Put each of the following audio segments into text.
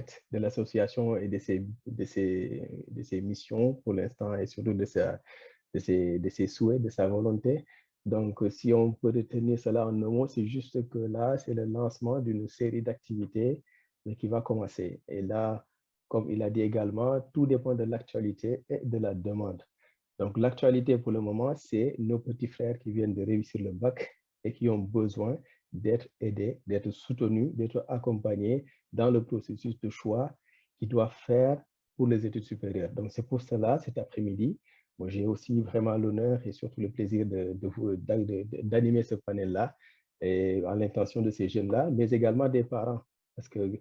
périmètre de l'association et de ses missions pour l'instant et surtout de ses souhaits, de sa volonté. Donc, si on peut retenir cela en un mot, c'est juste que là, c'est le lancement d'une série d'activités qui va commencer. Et là, comme il a dit également, tout dépend de l'actualité et de la demande. Donc, l'actualité pour le moment, c'est nos petits frères qui viennent de réussir le bac et qui ont besoin d'être aidés, d'être soutenus, d'être accompagnés dans le processus de choix qu'ils doivent faire pour les études supérieures. Donc, c'est pour cela, cet après-midi, moi, j'ai aussi vraiment l'honneur et surtout le plaisir d'animer ce panel-là et à l'intention de ces jeunes-là, mais également des parents, parce que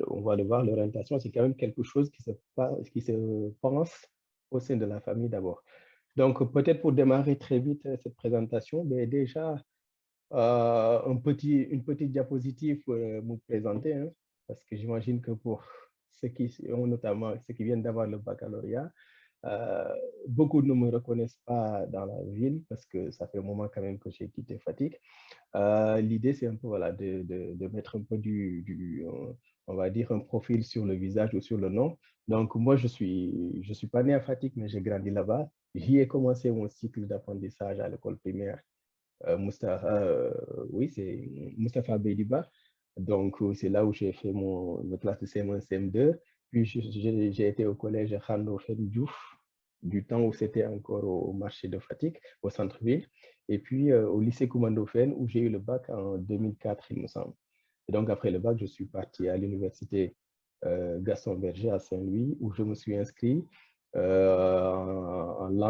on va le voir, l'orientation, c'est quand même quelque chose qui se pense au sein de la famille d'abord. Donc, peut-être pour démarrer très vite cette présentation, mais déjà, une petite diapositive pour vous présenter, hein, parce que j'imagine que pour ceux qui ont notamment, ceux qui viennent d'avoir le baccalauréat, euh, beaucoup ne me reconnaissent pas dans la ville parce que ça fait un moment quand même que j'ai quitté Fatick. L'idée, c'est un peu voilà, de mettre un peu on va dire, un profil sur le visage ou sur le nom. Donc, moi, je suis pas né à Fatick, mais j'ai grandi là-bas. J'y ai commencé mon cycle d'apprentissage à l'école primaire. Oui, c'est Mustapha Bediba. Donc, c'est là où j'ai fait ma classe de CM1, CM2. Puis, j'ai été au collège Khando Diouf, du temps où c'était encore au marché de Fatick, au centre-ville. Et puis, au lycée Koumando Fen, où j'ai eu le bac en 2004, il me semble. Et donc, après le bac, je suis parti à l'université Gaston Berger à Saint-Louis, où je me suis inscrit en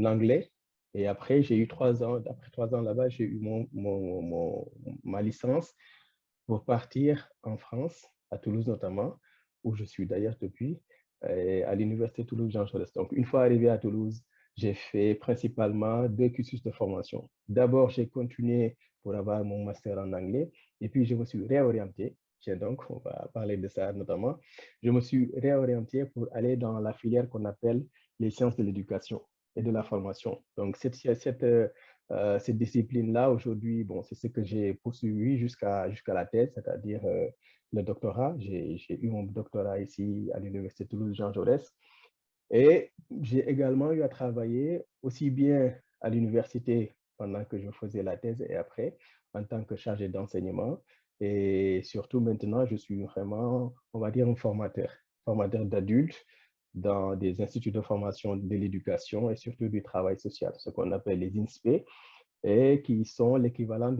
anglais. Et après, j'ai eu 3 ans. Après 3 ans là-bas, j'ai eu ma licence pour partir en France, à Toulouse notamment, où je suis d'ailleurs depuis, à l'université Toulouse-Jean Jaurès. Donc, une fois arrivé à Toulouse, j'ai fait principalement 2 cursus de formation. D'abord, j'ai continué pour avoir mon master en anglais, et puis je me suis réorienté. Tiens donc, on va parler de ça notamment. Je me suis réorienté pour aller dans la filière qu'on appelle les sciences de l'éducation et de la formation. Donc, cette discipline-là, aujourd'hui, bon, c'est ce que j'ai poursuivi jusqu'à la thèse, c'est-à-dire le doctorat. J'ai eu mon doctorat ici à l'Université Toulouse-Jean Jaurès. Et j'ai également eu à travailler aussi bien à l'université pendant que je faisais la thèse et après, en tant que chargé d'enseignement. Et surtout maintenant, je suis vraiment, on va dire, un formateur d'adultes dans des instituts de formation de l'éducation et surtout du travail social, ce qu'on appelle les INSPE, et qui sont l'équivalent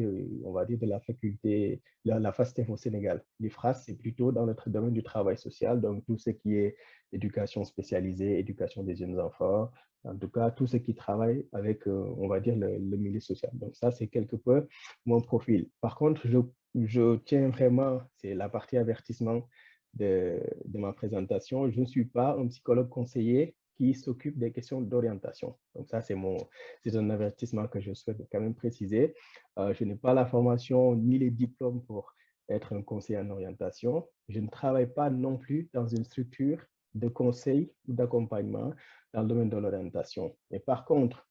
on va dire, de la faculté, la FASTEF au Sénégal. L'IFRAS, c'est plutôt dans notre domaine du travail social, donc tout ce qui est éducation spécialisée, éducation des jeunes enfants, en tout cas, tout ce qui travaille avec, on va dire, le milieu social. Donc ça, c'est quelque peu mon profil. Par contre, je tiens vraiment, c'est la partie avertissement de ma présentation, je ne suis pas un psychologue conseiller qui s'occupe des questions d'orientation. Donc ça, c'est un avertissement que je souhaite quand même préciser. Je n'ai pas la formation ni les diplômes pour être un conseiller en orientation. Je ne travaille pas non plus dans une structure de conseil ou d'accompagnement dans le domaine de l'orientation. Mais par contre,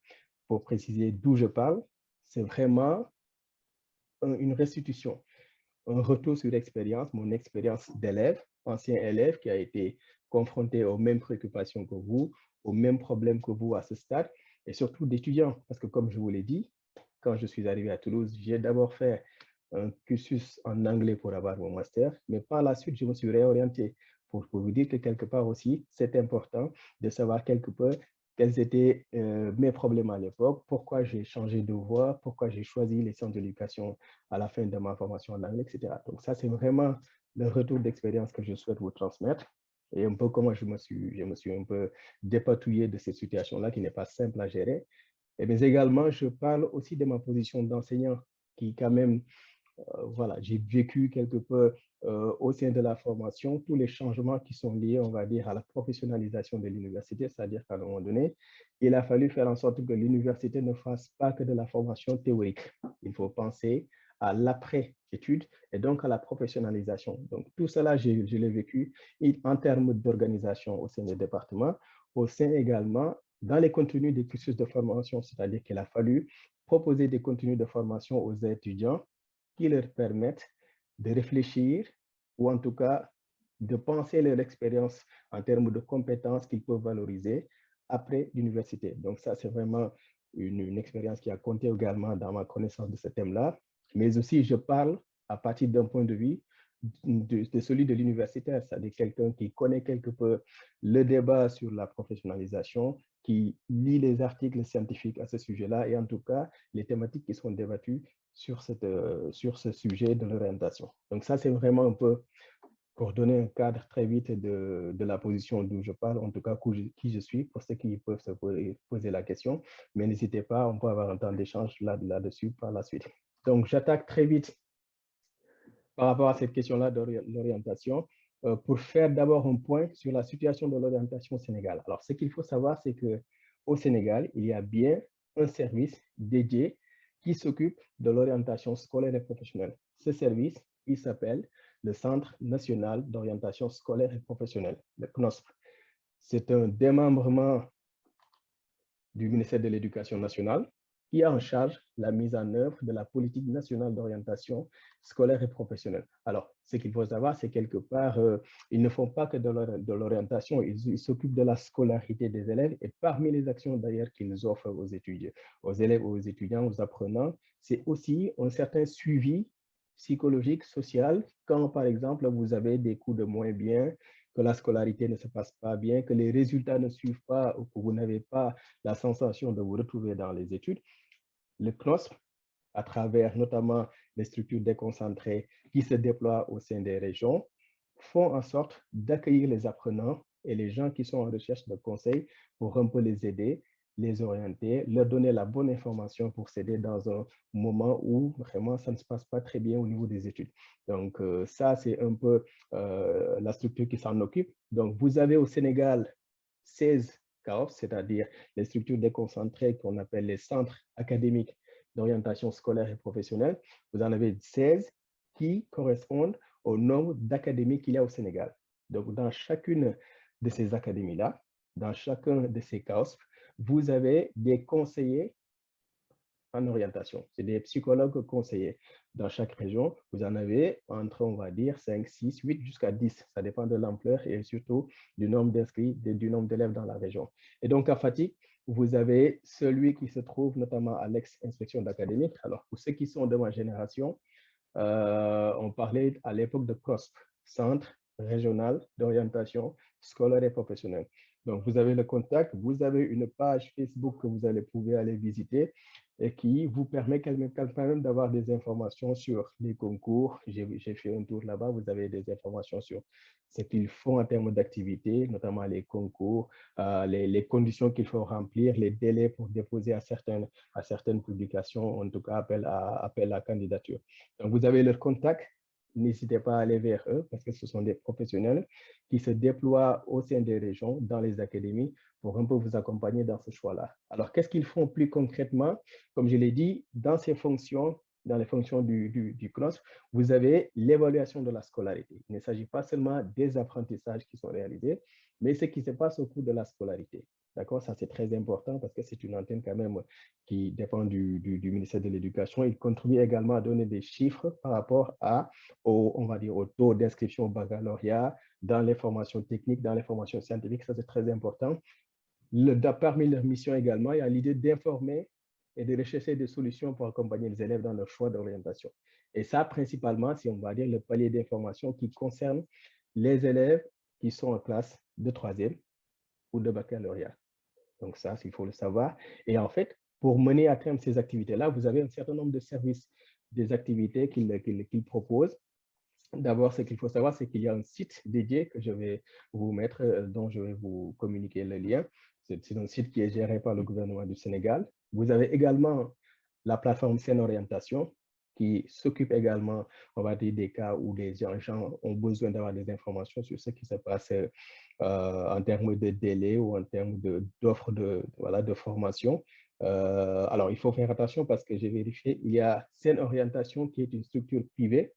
pour préciser d'où je parle, c'est vraiment une restitution, un retour sur l'expérience, mon expérience d'élève, ancien élève qui a été confronté aux mêmes préoccupations que vous, aux mêmes problèmes que vous à ce stade, et surtout d'étudiants. Parce que comme je vous l'ai dit, quand je suis arrivé à Toulouse, j'ai d'abord fait un cursus en anglais pour avoir mon master, mais par la suite, je me suis réorienté pour vous dire que quelque part aussi, c'est important de savoir quelque peu quels étaient mes problèmes à l'époque, pourquoi j'ai changé de voie, pourquoi j'ai choisi les sciences de l'éducation à la fin de ma formation en anglais, etc. Donc ça, c'est vraiment le retour d'expérience que je souhaite vous transmettre et un peu comment je me suis un peu dépatouillé de cette situation-là qui n'est pas simple à gérer. Mais également, je parle aussi de ma position d'enseignant qui quand même, voilà, j'ai vécu quelque peu au sein de la formation tous les changements qui sont liés, on va dire, à la professionnalisation de l'université, c'est-à-dire qu'à un moment donné, il a fallu faire en sorte que l'université ne fasse pas que de la formation théorique. Il faut penser à l'après-études et donc à la professionnalisation. Donc tout cela, je l'ai vécu en termes d'organisation au sein des départements, au sein également dans les contenus des cursus de formation, c'est-à-dire qu'il a fallu proposer des contenus de formation aux étudiants qui leur permettent de réfléchir ou en tout cas de penser leur expérience en termes de compétences qu'ils peuvent valoriser après l'université. Donc ça, c'est vraiment une expérience qui a compté également dans ma connaissance de ce thème-là. Mais aussi, je parle à partir d'un point de vue de celui de l'universitaire, c'est-à-dire quelqu'un qui connaît quelque peu le débat sur la professionnalisation, qui lit les articles scientifiques à ce sujet-là et en tout cas les thématiques qui sont débattues sur ce sujet de l'orientation. Donc ça, c'est vraiment un peu pour donner un cadre très vite de la position d'où je parle, en tout cas qui je suis, pour ceux qui peuvent se poser la question. Mais n'hésitez pas, on peut avoir un temps d'échange là-dessus par la suite. Donc, j'attaque très vite par rapport à cette question-là de l'orientation, pour faire d'abord un point sur la situation de l'orientation au Sénégal. Alors, ce qu'il faut savoir, c'est qu'au Sénégal, il y a bien un service dédié qui s'occupe de l'orientation scolaire et professionnelle. Ce service, il s'appelle le Centre national d'orientation scolaire et professionnelle, le CNOSP. C'est un démembrement du ministère de l'Éducation nationale qui a en charge la mise en œuvre de la politique nationale d'orientation scolaire et professionnelle. Alors, ce qu'il faut savoir, c'est quelque part, ils ne font pas que de l'orientation, ils s'occupent de la scolarité des élèves et parmi les actions d'ailleurs qu'ils offrent aux étudiants, aux élèves, aux étudiants, aux apprenants, c'est aussi un certain suivi psychologique, social, quand par exemple vous avez des coups de moins bien, que la scolarité ne se passe pas bien, que les résultats ne suivent pas ou que vous n'avez pas la sensation de vous retrouver dans les études, le CNOSP, à travers notamment les structures déconcentrées qui se déploient au sein des régions, font en sorte d'accueillir les apprenants et les gens qui sont en recherche de conseils pour un peu les aider, les orienter, leur donner la bonne information pour s'aider dans un moment où vraiment ça ne se passe pas très bien au niveau des études. Donc ça, c'est un peu la structure qui s'en occupe. Donc vous avez au Sénégal 16 CAOP, c'est-à-dire les structures déconcentrées qu'on appelle les centres académiques d'orientation scolaire et professionnelle. Vous en avez 16 qui correspondent au nombre d'académies qu'il y a au Sénégal. Donc, dans chacune de ces académies-là, dans chacun de ces CAOSP, vous avez des conseillers en orientation. C'est des psychologues conseillers. Dans chaque région, vous en avez entre, on va dire, 5, 6, 8 jusqu'à 10. Ça dépend de l'ampleur et surtout du nombre d'inscrits, du nombre d'élèves dans la région. Et donc, à Fatick, vous avez celui qui se trouve notamment à l'ex-inspection d'académique. Alors, pour ceux qui sont de ma génération, on parlait à l'époque de CROSP, Centre régional d'orientation scolaire et professionnelle. Donc, vous avez le contact, vous avez une page Facebook que vous allez pouvoir aller visiter et qui vous permet quand même d'avoir des informations sur les concours. J'ai fait un tour là-bas, vous avez des informations sur ce qu'ils font en termes d'activité, notamment les concours, les conditions qu'il faut remplir, les délais pour déposer à certaines publications, en tout cas appel à candidature. Donc, vous avez leur contact. N'hésitez pas à aller vers eux parce que ce sont des professionnels qui se déploient au sein des régions, dans les académies, pour un peu vous accompagner dans ce choix-là. Alors, qu'est-ce qu'ils font plus concrètement? Comme je l'ai dit, dans ces fonctions, dans les fonctions du CNOSP, vous avez l'évaluation de la scolarité. Il ne s'agit pas seulement des apprentissages qui sont réalisés, mais ce qui se passe au cours de la scolarité. D'accord, ça c'est très important parce que c'est une antenne quand même qui dépend du ministère de l'Éducation. Il contribue également à donner des chiffres par rapport on va dire, au taux d'inscription au baccalauréat, dans les formations techniques, dans les formations scientifiques. Ça c'est très important. Parmi leurs missions également, il y a l'idée d'informer et de rechercher des solutions pour accompagner les élèves dans leur choix d'orientation. Et ça, principalement, c'est, on va dire, le palier d'information qui concerne les élèves qui sont en classe de troisième ou de baccalauréat. Donc ça, il faut le savoir. Et en fait, pour mener à terme ces activités-là, vous avez un certain nombre de services, des activités qu'ils proposent. D'abord, ce qu'il faut savoir, c'est qu'il y a un site dédié que je vais vous mettre, dont je vais vous communiquer le lien. C'est un site qui est géré par le gouvernement du Sénégal. Vous avez également la plateforme Sen Orientation, qui s'occupe également, on va dire, des cas où des gens ont besoin d'avoir des informations sur ce qui se passe en termes de délai ou en termes d'offres de formation. Alors, il faut faire attention parce que j'ai vérifié, il y a Sen Orientation qui est une structure privée,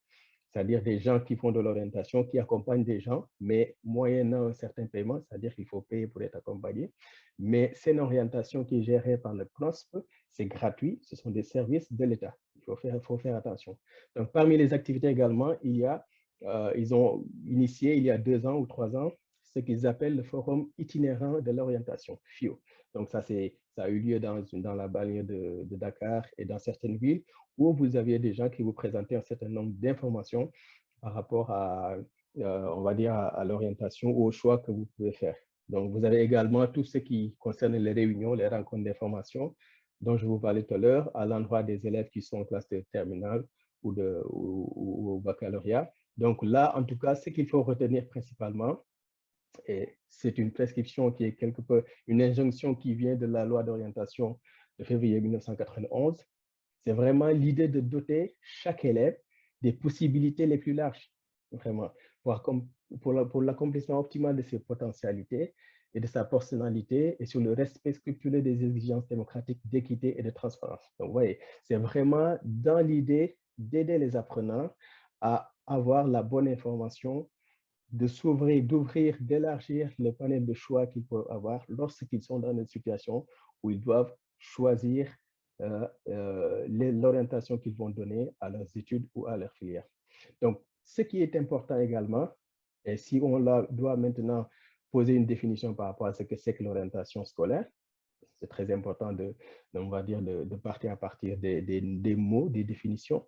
c'est-à-dire des gens qui font de l'orientation, qui accompagnent des gens, mais moyennant un certain paiement, c'est-à-dire qu'il faut payer pour être accompagné. Mais c'est une orientation qui est gérée par le CNOSP, c'est gratuit, ce sont des services de l'État. Il faut faire attention. Donc, parmi les activités également, il y a ils ont initié il y a 2 ans ou 3 ans ce qu'ils appellent le Forum itinérant de l'orientation, FIO. Donc ça a eu lieu dans la banlieue de Dakar et dans certaines villes où vous aviez des gens qui vous présentaient un certain nombre d'informations par rapport à, on va dire, à l'orientation ou au choix que vous pouvez faire. Donc, vous avez également tout ce qui concerne les réunions, les rencontres d'information dont je vous parlais tout à l'heure, à l'endroit des élèves qui sont en classe de terminale ou au baccalauréat. Donc là, en tout cas, ce qu'il faut retenir principalement, et c'est une prescription qui est quelque peu une injonction qui vient de la loi d'orientation de février 1991, c'est vraiment l'idée de doter chaque élève des possibilités les plus larges, vraiment, pour l'accomplissement optimal de ses potentialités et de sa personnalité et sur le respect scrupuleux des exigences démocratiques d'équité et de transparence. Donc, vous voyez, c'est vraiment dans l'idée d'aider les apprenants à avoir la bonne information, de s'ouvrir, d'ouvrir, d'élargir le panel de choix qu'ils peuvent avoir lorsqu'ils sont dans une situation où ils doivent choisir l'orientation qu'ils vont donner à leurs études ou à leur filière. Donc, ce qui est important également, et si on doit maintenant poser une définition par rapport à ce que c'est que l'orientation scolaire, c'est très important on va dire, de partir à partir des mots, des définitions.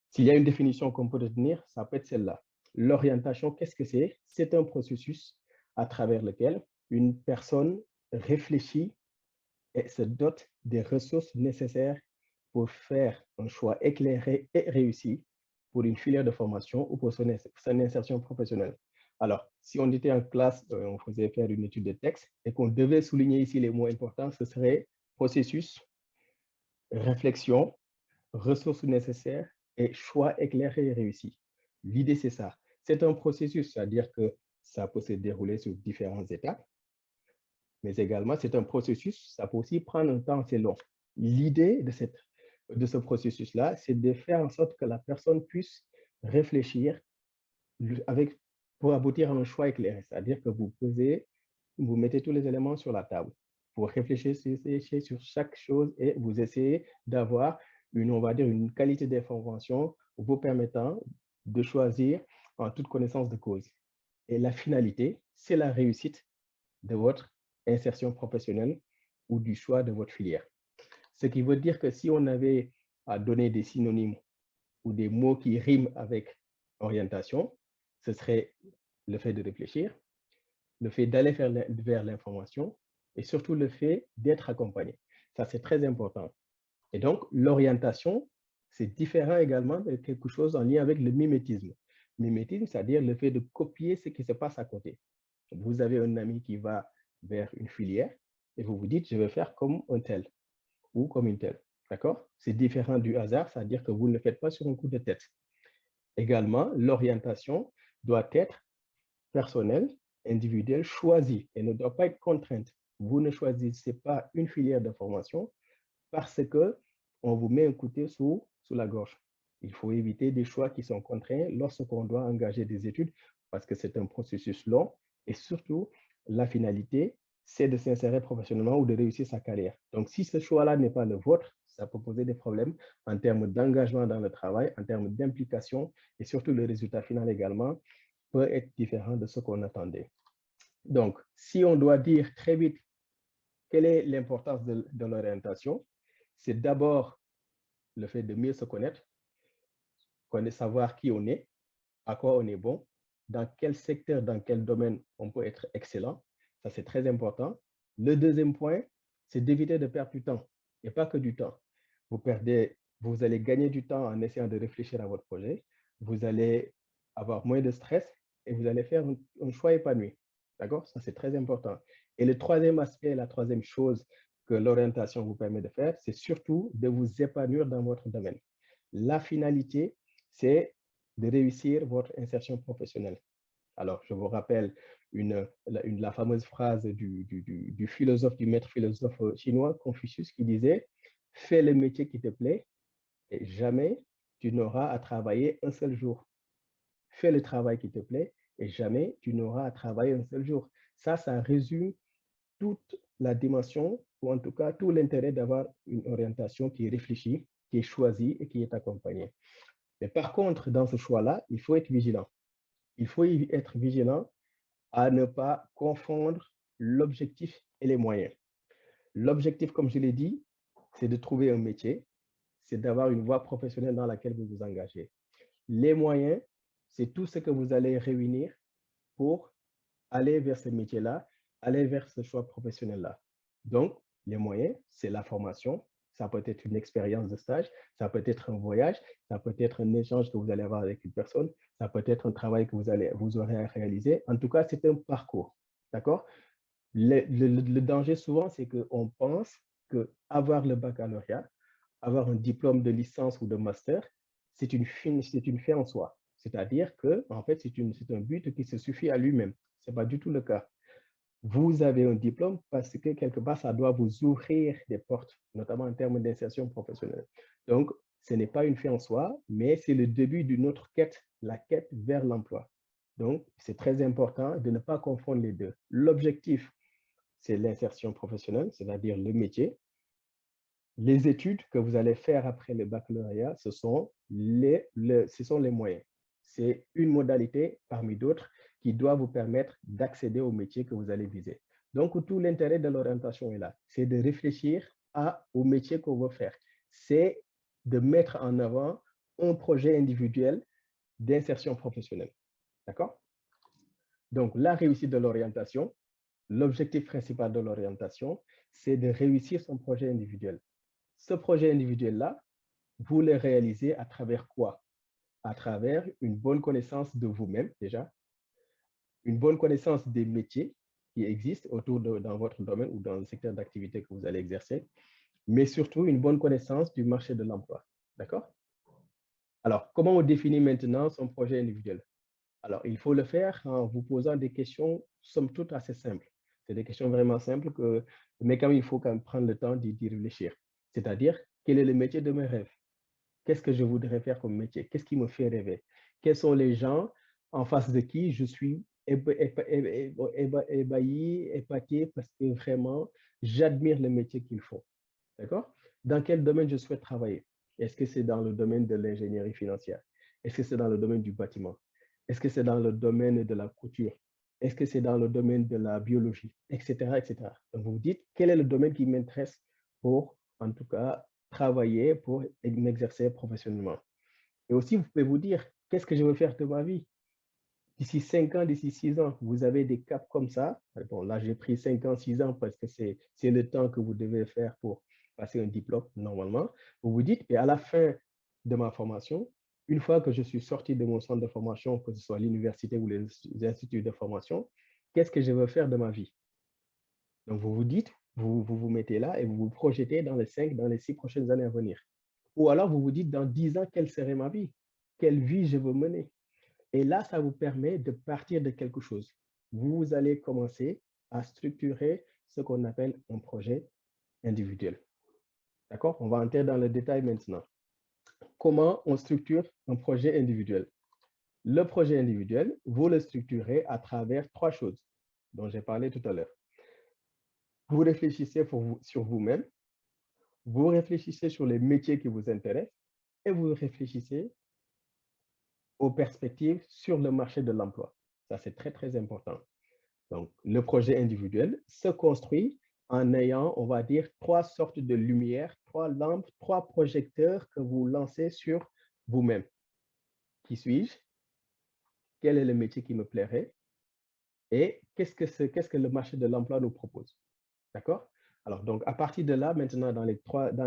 S'il y a une définition qu'on peut retenir, ça peut être celle-là. L'orientation, qu'est-ce que c'est? C'est un processus à travers lequel une personne réfléchit et se dote des ressources nécessaires pour faire un choix éclairé et réussi pour une filière de formation ou pour son insertion professionnelle. Alors, si on était en classe, on faisait faire une étude de texte et qu'on devait souligner ici les mots importants, ce serait processus, réflexion, ressources nécessaires et choix éclairé et réussi. L'idée, c'est ça. C'est un processus, c'est-à-dire que ça peut se dérouler sur différentes étapes, mais également, c'est un processus, ça peut aussi prendre un temps assez long. L'idée de ce processus-là, c'est de faire en sorte que la personne puisse réfléchir pour aboutir à un choix éclairé, c'est-à-dire que vous mettez tous les éléments sur la table pour réfléchir sur chaque chose et vous essayez d'avoir on va dire, une qualité d'information vous permettant de choisir en toute connaissance de cause. Et la finalité, c'est la réussite de votre insertion professionnelle ou du choix de votre filière. Ce qui veut dire que si on avait à donner des synonymes ou des mots qui riment avec orientation, ce serait le fait de réfléchir, le fait d'aller vers l'information et surtout le fait d'être accompagné. Ça, c'est très important. Et donc, l'orientation, c'est différent également de quelque chose en lien avec le mimétisme. Mimétisme, c'est-à-dire le fait de copier ce qui se passe à côté. Vous avez un ami qui va vers une filière et vous vous dites, je vais faire comme un tel ou comme une telle. D'accord? C'est différent du hasard, c'est-à-dire que vous ne le faites pas sur un coup de tête. Également, l'orientation doit être personnelle, individuelle, choisie et ne doit pas être contrainte. Vous ne choisissez pas une filière de formation parce qu'on vous met un couteau sous la gorge. Il faut éviter des choix qui sont contraints lorsqu'on doit engager des études parce que c'est un processus long et surtout, la finalité, c'est de s'insérer professionnellement ou de réussir sa carrière. Donc, si ce choix-là n'est pas le vôtre, ça peut poser des problèmes en termes d'engagement dans le travail, en termes d'implication et surtout le résultat final également peut être différent de ce qu'on attendait. Donc, si on doit dire très vite quelle est l'importance de l'orientation, c'est d'abord le fait de mieux se connaître, savoir qui on est, à quoi on est bon, dans quel secteur, dans quel domaine on peut être excellent. Ça, c'est très important. Le deuxième point, c'est d'éviter de perdre du temps, et pas que du temps. Vous allez gagner du temps en essayant de réfléchir à votre projet, vous allez avoir moins de stress et vous allez faire un choix épanoui. D'accord? Ça, c'est très important. Et le troisième aspect, la troisième chose que l'orientation vous permet de faire, c'est surtout de vous épanouir dans votre domaine. La finalité, c'est de réussir votre insertion professionnelle. Alors, je vous rappelle la fameuse phrase du philosophe, du maître philosophe chinois, Confucius, qui disait « Fais le métier qui te plaît et jamais tu n'auras à travailler un seul jour. Fais le travail qui te plaît et jamais tu n'auras à travailler un seul jour. » Ça résume toute la dimension, ou en tout cas tout l'intérêt d'avoir une orientation qui est réfléchie, qui est choisie et qui est accompagnée. Mais par contre, dans ce choix-là, il faut être vigilant. il faut y être vigilant à ne pas confondre l'objectif et les moyens. L'objectif, comme je l'ai dit, c'est de trouver un métier, c'est d'avoir une voie professionnelle dans laquelle vous vous engagez. Les moyens, c'est tout ce que vous allez réunir pour aller vers ce métier-là, aller vers ce choix professionnel-là. Donc, les moyens, c'est la formation. Ça peut être une expérience de stage, ça peut être un voyage, ça peut être un échange que vous allez avoir avec une personne, ça peut être un travail que vous aurez à réaliser. En tout cas, c'est un parcours. D'accord? Le danger souvent, c'est qu'on pense qu'avoir le baccalauréat, avoir un diplôme de licence ou de master, c'est une fin en soi. C'est-à-dire que, en fait, c'est un but qui se suffit à lui-même. Ce n'est pas du tout le cas. Vous avez un diplôme parce que quelque part, ça doit vous ouvrir des portes, notamment en termes d'insertion professionnelle. Donc, ce n'est pas une fin en soi, mais c'est le début d'une autre quête, la quête vers l'emploi. Donc, c'est très important de ne pas confondre les deux. L'objectif, c'est l'insertion professionnelle, c'est-à-dire le métier. Les études que vous allez faire après le baccalauréat, ce sont les moyens. C'est une modalité parmi d'autres qui doit vous permettre d'accéder au métier que vous allez viser. Donc, tout l'intérêt de l'orientation est là. C'est de réfléchir au métier qu'on veut faire. C'est de mettre en avant un projet individuel d'insertion professionnelle. D'accord? Donc, la réussite de l'orientation, l'objectif principal de l'orientation, c'est de réussir son projet individuel. Ce projet individuel-là, vous le réalisez à travers quoi? À travers une bonne connaissance de vous-même déjà, une bonne connaissance des métiers qui existent dans votre domaine ou dans le secteur d'activité que vous allez exercer, mais surtout une bonne connaissance du marché de l'emploi. D'accord? Alors, comment on définit maintenant son projet individuel? Alors, il faut le faire en vous posant des questions, somme toute, assez simples. C'est des questions vraiment simples, mais quand même, il faut quand même prendre le temps d'y réfléchir. C'est-à-dire, quel est le métier de mes rêves? Qu'est-ce que je voudrais faire comme métier? Qu'est-ce qui me fait rêver? Quels sont les gens en face de qui je suis ébahi, épaté, parce que vraiment, j'admire le métier qu'ils font. D'accord? Dans quel domaine je souhaite travailler? Est-ce que c'est dans le domaine de l'ingénierie financière? Est-ce que c'est dans le domaine du bâtiment? Est-ce que c'est dans le domaine de la couture? Est-ce que c'est dans le domaine de la biologie? Etc., etc. Donc, vous vous dites, quel est le domaine qui m'intéresse pour, en tout cas, travailler, pour m'exercer professionnellement? Et aussi, vous pouvez vous dire, qu'est-ce que je veux faire de ma vie? D'ici 5 ans, d'ici 6 ans, vous avez des caps comme ça. Bon, là, j'ai pris 5 ans, 6 ans parce que c'est le temps que vous devez faire pour passer un diplôme normalement. Vous vous dites, et à la fin de ma formation, une fois que je suis sorti de mon centre de formation, que ce soit l'université ou les instituts de formation, qu'est-ce que je veux faire de ma vie? Donc, vous vous dites, vous mettez là et vous vous projetez dans les 6 prochaines années à venir. Ou alors, vous vous dites, dans 10 ans, quelle serait ma vie? Quelle vie je veux mener? Et là, ça vous permet de partir de quelque chose. Vous allez commencer à structurer ce qu'on appelle un projet individuel. D'accord? On va entrer dans le détail maintenant. Comment on structure un projet individuel? Le projet individuel, vous le structurez à travers 3 choses dont j'ai parlé tout à l'heure. Vous réfléchissez sur vous-même, vous réfléchissez sur les métiers qui vous intéressent et vous réfléchissez aux perspectives sur le marché de l'emploi. Ça, c'est très, très important. Donc, le projet individuel se construit en ayant, on va dire, 3 sortes de lumières, 3 lampes, 3 projecteurs que vous lancez sur vous-même. Qui suis-je? Quel est le métier qui me plairait? Et qu'est-ce que le marché de l'emploi nous propose? D'accord? Alors, donc, à partir de là, maintenant, dans les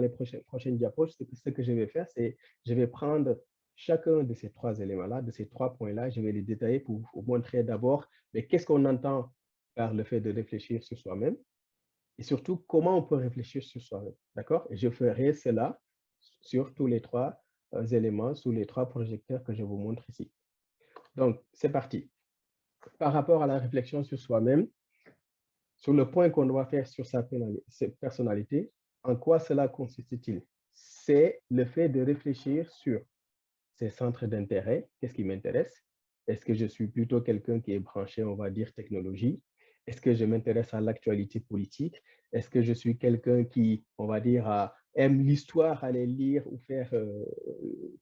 prochaines diapos, ce que je vais faire, c'est je vais prendre chacun de ces 3 éléments-là, de ces 3 points-là, je vais les détailler pour vous montrer d'abord qu'est-ce qu'on entend par le fait de réfléchir sur soi-même et surtout comment on peut réfléchir sur soi-même. D'accord? Et je ferai cela sur tous les 3 éléments, sous les 3 projecteurs que je vous montre ici. Donc, c'est parti. Par rapport à la réflexion sur soi-même, sur le point qu'on doit faire sur sa personnalité, en quoi cela consiste-t-il? C'est le fait de réfléchir sur ses centres d'intérêt. Qu'est-ce qui m'intéresse? Est-ce que je suis plutôt quelqu'un qui est branché, on va dire, technologie? Est-ce que je m'intéresse à l'actualité politique? Est-ce que je suis quelqu'un qui, on va dire, aime l'histoire, aller lire ou faire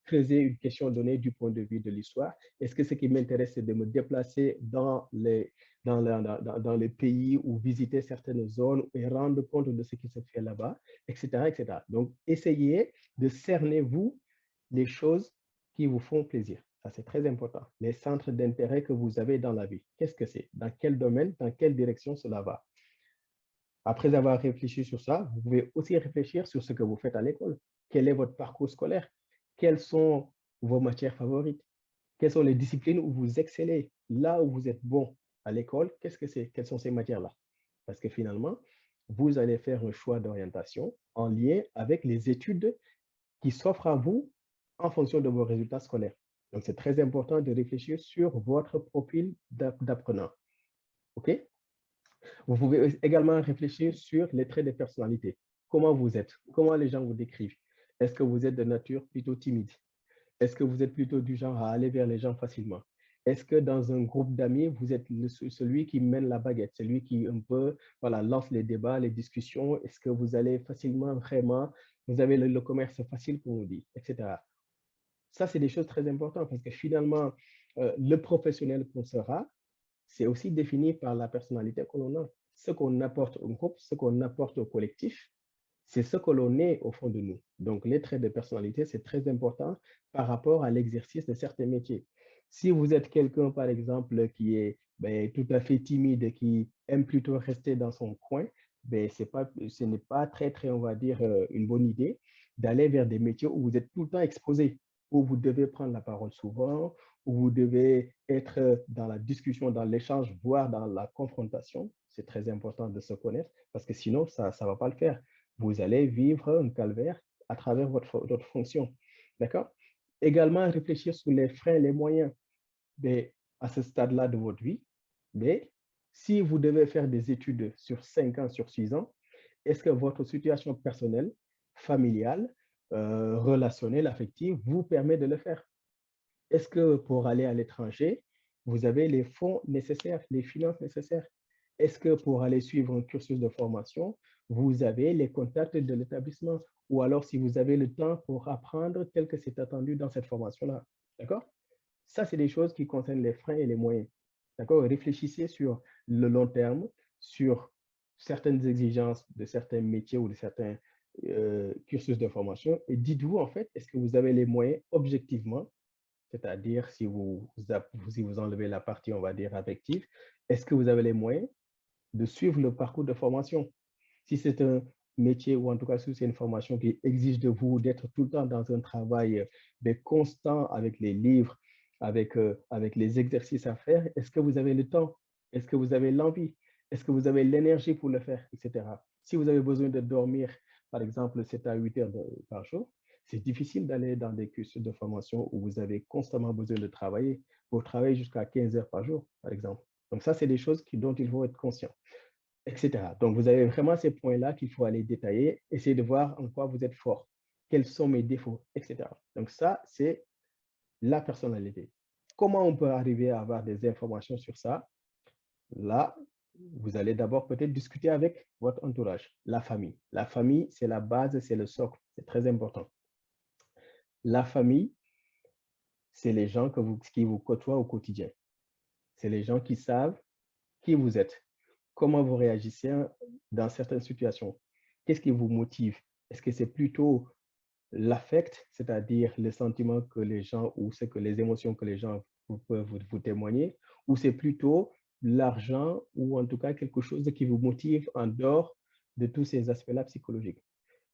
creuser une question donnée du point de vue de l'histoire? Est-ce que ce qui m'intéresse, c'est de me déplacer dans les pays ou visiter certaines zones et rendre compte de ce qui se fait là-bas, etc., etc. Donc, essayez de cerner, vous, les choses qui vous font plaisir. Ça, c'est très important. Les centres d'intérêt que vous avez dans la vie, qu'est-ce que c'est? Dans quel domaine, dans quelle direction cela va? Après avoir réfléchi sur ça, vous pouvez aussi réfléchir sur ce que vous faites à l'école. Quel est votre parcours scolaire? Quelles sont vos matières favorites? Quelles sont les disciplines où vous excellez? Là où vous êtes bon à l'école, qu'est-ce que c'est? Quelles sont ces matières-là? Parce que finalement, vous allez faire un choix d'orientation en lien avec les études qui s'offrent à vous en fonction de vos résultats scolaires. Donc, c'est très important de réfléchir sur votre profil d'apprenant. OK? Vous pouvez également réfléchir sur les traits de personnalité. Comment vous êtes? Comment les gens vous décrivent? Est-ce que vous êtes de nature plutôt timide? Est-ce que vous êtes plutôt du genre à aller vers les gens facilement? Est-ce que dans un groupe d'amis, vous êtes celui qui mène la baguette, celui qui un peu voilà, lance les débats, les discussions? Est-ce que vous allez facilement, vraiment, vous avez le commerce facile, comme on dit, etc. Ça, c'est des choses très importantes parce que finalement, le professionnel qu'on sera, c'est aussi défini par la personnalité que l'on a. Ce qu'on apporte au groupe, ce qu'on apporte au collectif, c'est ce que l'on est au fond de nous. Donc, les traits de personnalité, c'est très important par rapport à l'exercice de certains métiers. Si vous êtes quelqu'un, par exemple, qui est tout à fait timide et qui aime plutôt rester dans son coin, ce n'est pas très, très, on va dire, une bonne idée d'aller vers des métiers où vous êtes tout le temps exposé, où vous devez prendre la parole souvent, où vous devez être dans la discussion, dans l'échange, voire dans la confrontation. C'est très important de se connaître parce que sinon, ça ne va pas le faire. Vous allez vivre un calvaire à travers votre fonction. D'accord? Également, réfléchir sur les freins et les moyens. Mais à ce stade-là de votre vie, mais si vous devez faire des études sur 5 ans, sur 6 ans, est-ce que votre situation personnelle, familiale, relationnelle, affective vous permet de le faire? Est-ce que pour aller à l'étranger, vous avez les fonds nécessaires, les finances nécessaires? Est-ce que pour aller suivre un cursus de formation, vous avez les contacts de l'établissement? Ou alors si vous avez le temps pour apprendre tel que c'est attendu dans cette formation-là? D'accord? Ça, c'est des choses qui concernent les freins et les moyens. D'accord? Réfléchissez sur le long terme, sur certaines exigences de certains métiers ou de certains cursus de formation et dites-vous en fait, est-ce que vous avez les moyens objectivement, c'est-à-dire si vous enlevez la partie, on va dire, affective, est-ce que vous avez les moyens de suivre le parcours de formation? Si c'est un métier ou en tout cas si c'est une formation qui exige de vous d'être tout le temps dans un travail constant avec les livres, avec les exercices à faire, est-ce que vous avez le temps? Est-ce que vous avez l'envie? Est-ce que vous avez l'énergie pour le faire, etc. Si vous avez besoin de dormir, par exemple, 7 à 8 heures par jour, c'est difficile d'aller dans des cursus de formation où vous avez constamment besoin de travailler. Vous travaillez jusqu'à 15 heures par jour, par exemple. Donc ça, c'est des choses dont il faut être conscient, etc. Donc, vous avez vraiment ces points-là qu'il faut aller détailler, essayer de voir en quoi vous êtes fort, quels sont mes défauts, etc. Donc, ça, c'est la personnalité. Comment on peut arriver à avoir des informations sur ça? Là, vous allez d'abord peut-être discuter avec votre entourage, la famille. La famille, c'est la base, c'est le socle, c'est très important. La famille, c'est les gens qui vous côtoient au quotidien. C'est les gens qui savent qui vous êtes, comment vous réagissez dans certaines situations, qu'est-ce qui vous motive? Est-ce que c'est plutôt l'affect, c'est-à-dire les sentiments que les gens ou les émotions que les gens peuvent vous témoigner, ou c'est plutôt l'argent ou en tout cas quelque chose qui vous motive en dehors de tous ces aspects-là psychologiques?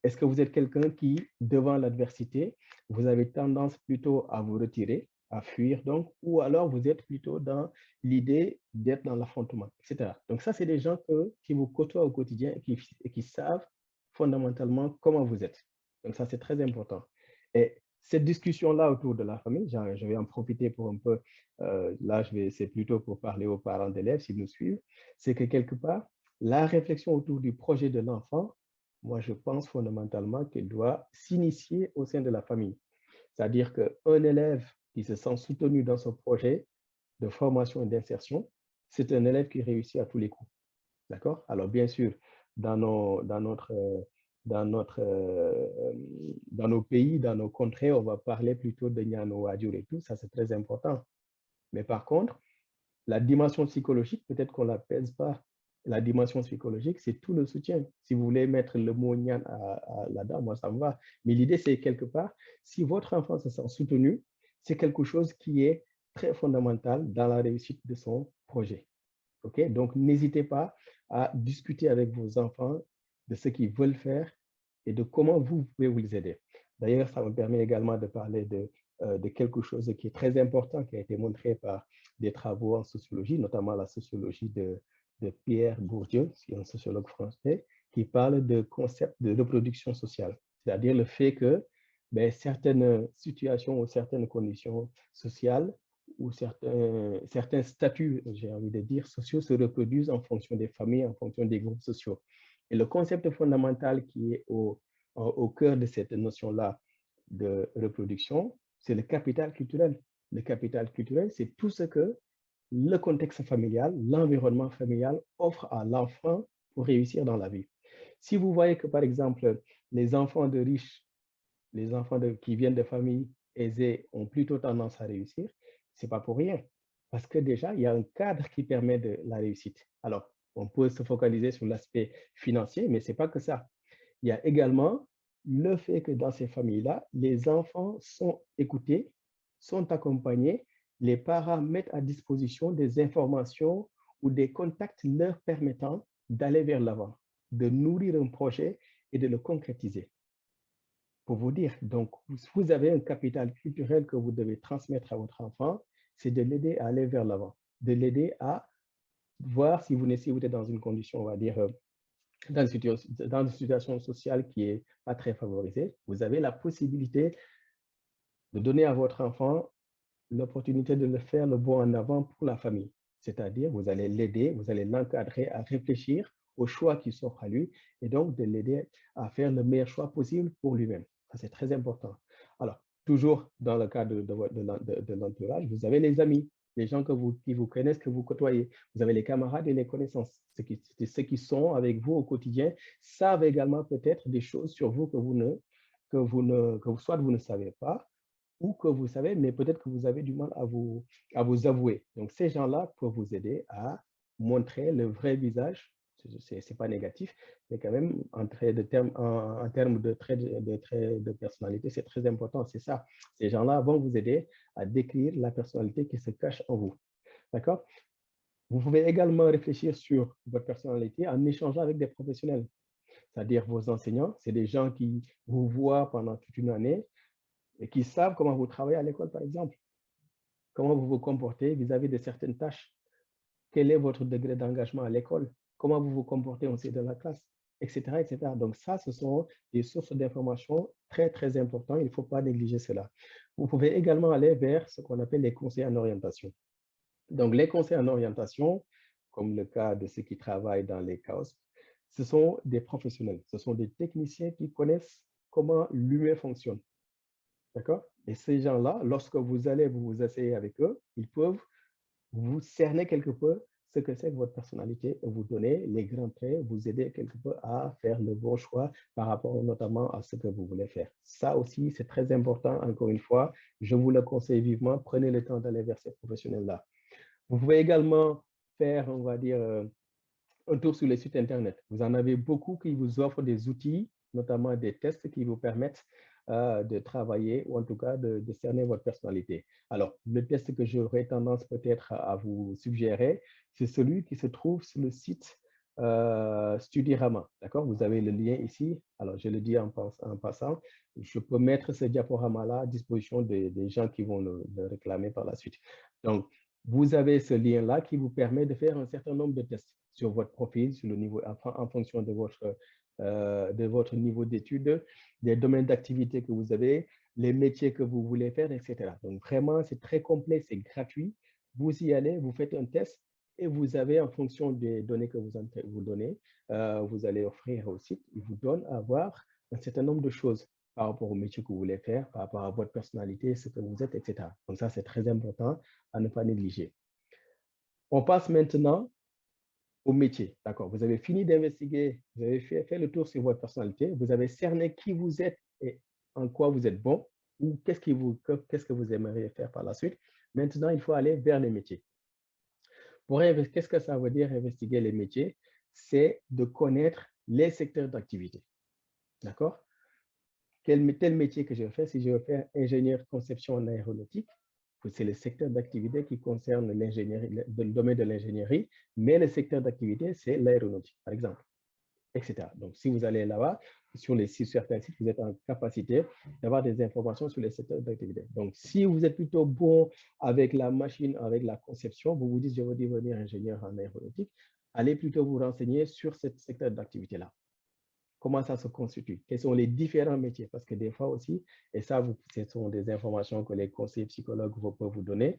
Est-ce que vous êtes quelqu'un qui, devant l'adversité, vous avez tendance plutôt à vous retirer, à fuir donc, ou alors vous êtes plutôt dans l'idée d'être dans l'affrontement, etc. Donc ça, c'est des gens qui vous côtoient au quotidien et qui savent fondamentalement comment vous êtes. Donc ça, c'est très important. Et cette discussion-là autour de la famille, je vais en profiter pour un peu, là, c'est plutôt pour parler aux parents d'élèves s'ils nous suivent, c'est que quelque part, la réflexion autour du projet de l'enfant, moi, je pense fondamentalement qu'il doit s'initier au sein de la famille. C'est-à-dire qu'un élève qui se sent soutenu dans son projet de formation et d'insertion, c'est un élève qui réussit à tous les coups. D'accord? Alors, bien sûr, dans nos, dans notre, dans notre, dans nos pays, dans nos contrées, on va parler plutôt de Nyano Wadiur et tout, ça c'est très important. Mais par contre, la dimension psychologique, peut-être qu'on ne la pèse pas. La dimension psychologique, c'est tout le soutien. Si vous voulez mettre le mot Nyan là-dedans, moi, ça me va. Mais l'idée, c'est quelque part, si votre enfant se sent soutenu, c'est quelque chose qui est très fondamental dans la réussite de son projet. OK? Donc, n'hésitez pas à discuter avec vos enfants de ce qu'ils veulent faire et de comment vous pouvez vous aider. D'ailleurs, ça me permet également de parler de quelque chose qui est très important, qui a été montré par des travaux en sociologie, notamment la sociologie de Pierre Bourdieu, qui est un sociologue français, qui parle de concept de reproduction sociale, c'est-à-dire le fait que certaines situations ou certaines conditions sociales où certains statuts, j'ai envie de dire, sociaux se reproduisent en fonction des familles, en fonction des groupes sociaux. Et le concept fondamental qui est au cœur de cette notion-là de reproduction, c'est le capital culturel. Le capital culturel, c'est tout ce que le contexte familial, l'environnement familial offre à l'enfant pour réussir dans la vie. Si vous voyez que, par exemple, les enfants de riches, les enfants qui viennent de familles aisées ont plutôt tendance à réussir, ce n'est pas pour rien. Parce que déjà, il y a un cadre qui permet de la réussite. Alors, on peut se focaliser sur l'aspect financier, mais ce n'est pas que ça. Il y a également le fait que dans ces familles-là, les enfants sont écoutés, sont accompagnés, les parents mettent à disposition des informations ou des contacts leur permettant d'aller vers l'avant, de nourrir un projet et de le concrétiser. Pour vous dire, donc, vous avez un capital culturel que vous devez transmettre à votre enfant, c'est de l'aider à aller vers l'avant, de l'aider à voir si vous êtes dans une condition, on va dire, dans une situation sociale qui n'est pas très favorisée, vous avez la possibilité de donner à votre enfant l'opportunité de le faire le bond en avant pour la famille. C'est-à-dire, vous allez l'aider, vous allez l'encadrer à réfléchir aux choix qui s'offrent à lui et donc de l'aider à faire le meilleur choix possible pour lui-même. Ça, c'est très important. Alors, toujours dans le cadre de l'entourage, vous avez les amis, les gens qui vous connaissent, que vous côtoyez. Vous avez les camarades et les connaissances. Ceux qui sont avec vous au quotidien savent également peut-être des choses sur vous que soit vous ne savez pas, ou que vous savez, mais peut-être que vous avez du mal à vous avouer. Donc, ces gens-là peuvent vous aider à montrer le vrai visage. Ce n'est pas négatif, mais quand même, en termes de traits de personnalité, c'est très important. C'est ça. Ces gens-là vont vous aider à décrire la personnalité qui se cache en vous. D'accord? Vous pouvez également réfléchir sur votre personnalité en échangeant avec des professionnels, c'est-à-dire vos enseignants. C'est des gens qui vous voient pendant toute une année et qui savent comment vous travaillez à l'école, par exemple, comment vous vous comportez vis-à-vis de certaines tâches, quel est votre degré d'engagement à l'école, comment vous vous comportez au sein de la classe, etc., etc. Donc ça, ce sont des sources d'informations très, très importantes. Il ne faut pas négliger cela. Vous pouvez également aller vers ce qu'on appelle les conseils en orientation. Donc les conseils en orientation, comme le cas de ceux qui travaillent dans les CAOSP, ce sont des professionnels, ce sont des techniciens qui connaissent comment l'humain fonctionne. D'accord? Et ces gens-là, lorsque vous allez vous asseoir avec eux, ils peuvent vous cerner quelque peu ce que c'est que votre personnalité, vous donner les grands traits, vous aider quelque peu à faire le bon choix par rapport notamment à ce que vous voulez faire. Ça aussi, c'est très important. Encore une fois, je vous le conseille vivement. Prenez le temps d'aller vers ces professionnels-là. Vous pouvez également faire, on va dire, un tour sur les sites Internet. Vous en avez beaucoup qui vous offrent des outils, notamment des tests qui vous permettent de travailler ou en tout cas de cerner votre personnalité. Alors, le test que j'aurais tendance peut-être à vous suggérer, c'est celui qui se trouve sur le site Studirama. D'accord? Vous avez le lien ici. Alors, je le dis en passant, je peux mettre ce diaporama-là à disposition des gens qui vont le réclamer par la suite. Donc, vous avez ce lien-là qui vous permet de faire un certain nombre de tests sur votre profil, sur le niveau, en fonction de votre niveau d'études, des domaines d'activité que vous avez, les métiers que vous voulez faire, etc. Donc, vraiment, c'est très complet, c'est gratuit. Vous y allez, vous faites un test et vous avez, en fonction des données que vous donnez, vous allez offrir au site, il vous donne à voir un certain nombre de choses par rapport au métier que vous voulez faire, par rapport à votre personnalité, ce que vous êtes, etc. Donc ça, c'est très important à ne pas négliger. On passe maintenant au métier. D'accord. Vous avez fini d'investiguer, vous avez fait le tour sur votre personnalité, vous avez cerné qui vous êtes et en quoi vous êtes bon, ou qu'est-ce que vous aimeriez faire par la suite. Maintenant, il faut aller vers les métiers. Qu'est-ce que ça veut dire investiguer les métiers? C'est de connaître les secteurs d'activité. D'accord? Tel métier que je fais, si je veux faire ingénieur conception en aéronautique, c'est le secteur d'activité qui concerne l'ingénierie, le domaine de l'ingénierie, mais le secteur d'activité, c'est l'aéronautique, par exemple, etc. Donc, si vous allez là-bas, sur certains sites, vous êtes en capacité d'avoir des informations sur les secteurs d'activité. Donc, si vous êtes plutôt bon avec la machine, avec la conception, vous vous dites, je veux devenir ingénieur en aéronautique, allez plutôt vous renseigner sur ce secteur d'activité-là. Comment ça se constitue? Quels sont les différents métiers? Parce que des fois aussi, et ça, ce sont des informations que les conseillers psychologues peuvent vous donner,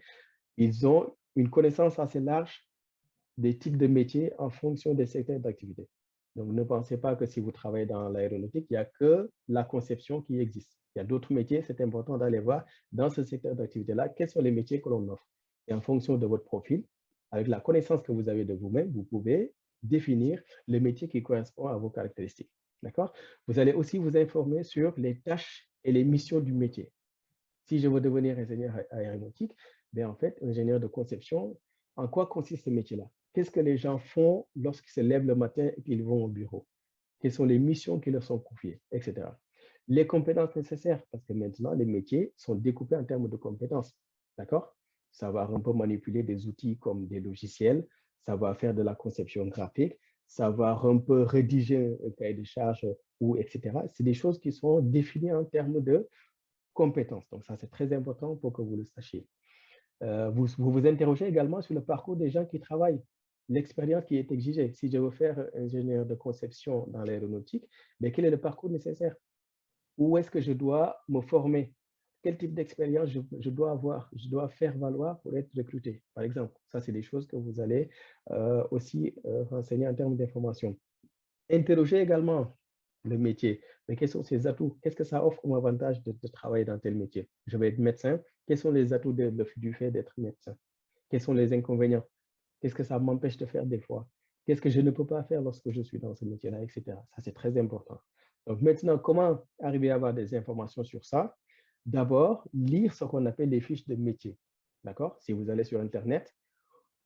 ils ont une connaissance assez large des types de métiers en fonction des secteurs d'activité. Donc, ne pensez pas que si vous travaillez dans l'aéronautique, il n'y a que la conception qui existe. Il y a d'autres métiers, c'est important d'aller voir dans ce secteur d'activité-là, quels sont les métiers que l'on offre. Et en fonction de votre profil, avec la connaissance que vous avez de vous-même, vous pouvez définir le métier qui correspond à vos caractéristiques. D'accord? Vous allez aussi vous informer sur les tâches et les missions du métier. Si je veux devenir ingénieur aéronautique, bien en fait, ingénieur de conception, en quoi consiste ce métier-là? Qu'est-ce que les gens font lorsqu'ils se lèvent le matin et qu'ils vont au bureau? Quelles sont les missions qui leur sont confiées, etc. Les compétences nécessaires, parce que maintenant, les métiers sont découpés en termes de compétences. D'accord? Savoir un peu manipuler des outils comme des logiciels, savoir faire de la conception graphique, savoir un peu rédiger un cahier de charges, ou etc. C'est des choses qui sont définies en termes de compétences. Donc, ça, c'est très important pour que vous le sachiez. Vous interrogez également sur le parcours des gens qui travaillent, l'expérience qui est exigée. Si je veux faire ingénieur de conception dans l'aéronautique, mais quel est le parcours nécessaire? Où est-ce que je dois me former? Quel type d'expérience je dois avoir? Je dois faire valoir pour être recruté, par exemple. Ça, c'est des choses que vous allez aussi renseigner en termes d'information. Interrogez également le métier. Mais quels sont ses atouts? Qu'est-ce que ça offre comme avantage de travailler dans tel métier? Je vais être médecin. Quels sont les atouts du fait d'être médecin? Quels sont les inconvénients? Qu'est-ce que ça m'empêche de faire des fois? Qu'est-ce que je ne peux pas faire lorsque je suis dans ce métier-là, etc. Ça, c'est très important. Donc maintenant, comment arriver à avoir des informations sur ça? D'abord, lire ce qu'on appelle les fiches de métier. D'accord? Si vous allez sur Internet,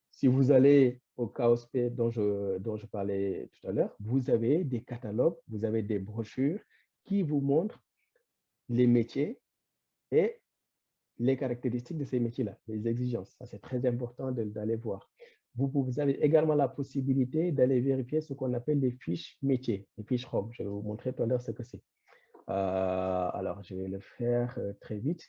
si vous allez au KOSP dont je parlais tout à l'heure, vous avez des catalogues, vous avez des brochures qui vous montrent les métiers et les caractéristiques de ces métiers-là, les exigences. Ça, c'est très important d'aller voir. Vous avez également la possibilité d'aller vérifier ce qu'on appelle les fiches métiers, les fiches ROM. Je vais vous montrer tout à l'heure ce que c'est. Alors, je vais le faire très vite.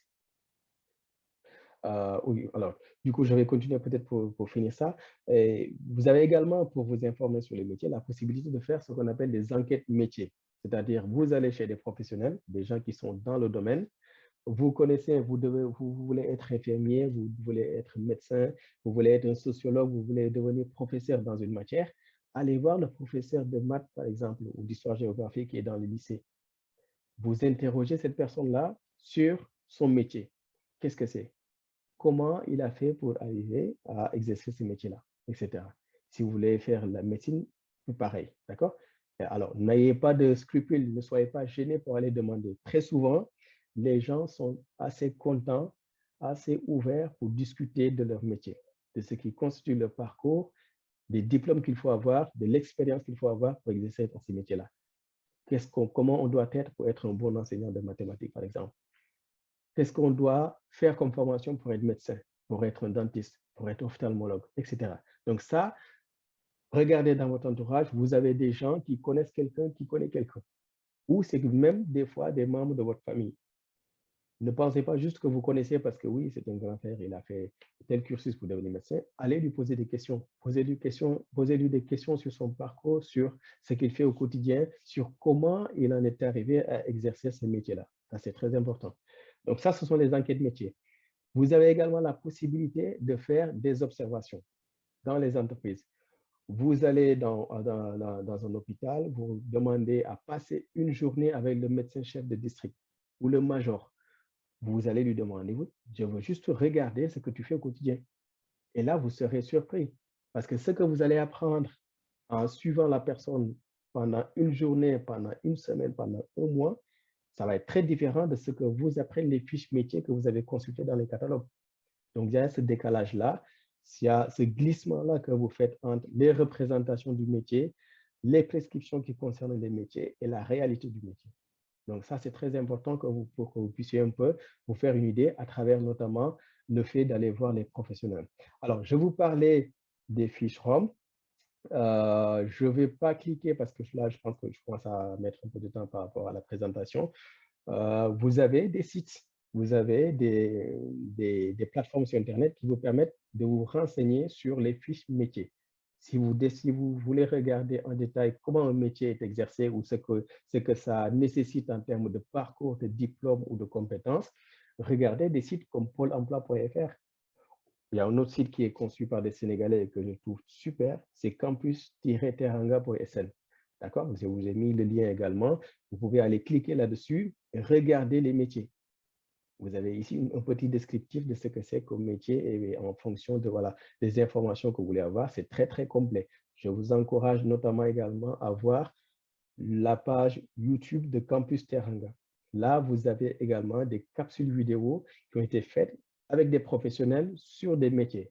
Oui, alors, du coup, je vais continuer peut-être pour finir ça. Et vous avez également, pour vous informer sur les métiers, la possibilité de faire ce qu'on appelle des enquêtes métiers. C'est-à-dire, vous allez chez des professionnels, des gens qui sont dans le domaine. Vous connaissez, vous voulez être infirmier, vous voulez être médecin, vous voulez être un sociologue, vous voulez devenir professeur dans une matière. Allez voir le professeur de maths, par exemple, ou d'histoire-géographie qui est dans le lycée. Vous interrogez cette personne-là sur son métier. Qu'est-ce que c'est? Comment il a fait pour arriver à exercer ce métier-là, etc. Si vous voulez faire la médecine, c'est pareil, d'accord? Alors, n'ayez pas de scrupules, ne soyez pas gênés pour aller demander. Très souvent, les gens sont assez contents, assez ouverts pour discuter de leur métier, de ce qui constitue leur parcours, des diplômes qu'il faut avoir, de l'expérience qu'il faut avoir pour exercer dans ces métiers-là. Comment on doit être pour être un bon enseignant de mathématiques, par exemple? Qu'est-ce qu'on doit faire comme formation pour être médecin, pour être un dentiste, pour être ophtalmologue, etc. Donc ça, regardez dans votre entourage, vous avez des gens qui connaissent quelqu'un qui connaît quelqu'un. Ou c'est même des fois des membres de votre famille. Ne pensez pas juste que vous connaissez parce que oui, c'est un grand frère, il a fait tel cursus pour devenir médecin. Allez lui poser des questions. Posez-lui des questions sur son parcours, sur ce qu'il fait au quotidien, sur comment il en est arrivé à exercer ce métier-là. Ça, c'est très important. Donc ça, ce sont les enquêtes métiers. Vous avez également la possibilité de faire des observations dans les entreprises. Vous allez dans un hôpital, vous demandez à passer une journée avec le médecin-chef de district ou le major. Vous allez lui demander, oui, je veux juste regarder ce que tu fais au quotidien. Et là, vous serez surpris parce que ce que vous allez apprendre en suivant la personne pendant une journée, pendant une semaine, pendant un mois, ça va être très différent de ce que vous apprenez les fiches métiers que vous avez consultées dans les catalogues. Donc, il y a ce décalage-là, il y a ce glissement-là que vous faites entre les représentations du métier, les prescriptions qui concernent les métiers et la réalité du métier. Donc, ça, c'est très important pour que vous puissiez un peu vous faire une idée à travers notamment le fait d'aller voir les professionnels. Alors, je vous parlais des fiches ROM. Je ne vais pas cliquer parce que là, je pense que je commence à mettre un peu de temps par rapport à la présentation. Vous avez des sites, vous avez des plateformes sur Internet qui vous permettent de vous renseigner sur les fiches métiers. Si vous voulez regarder en détail comment un métier est exercé ou ce que ça nécessite en termes de parcours, de diplôme ou de compétences, regardez des sites comme pôle emploi.fr. Il y a un autre site qui est conçu par des Sénégalais et que je trouve super, c'est campus-teranga.sn. D'accord? Je vous ai mis le lien également. Vous pouvez aller cliquer là-dessus et regarder les métiers. Vous avez ici un petit descriptif de ce que c'est comme métier et en fonction de voilà, des informations que vous voulez avoir. C'est très, très complet. Je vous encourage notamment également à voir la page YouTube de Campus Teranga. Là, vous avez également des capsules vidéo qui ont été faites avec des professionnels sur des métiers.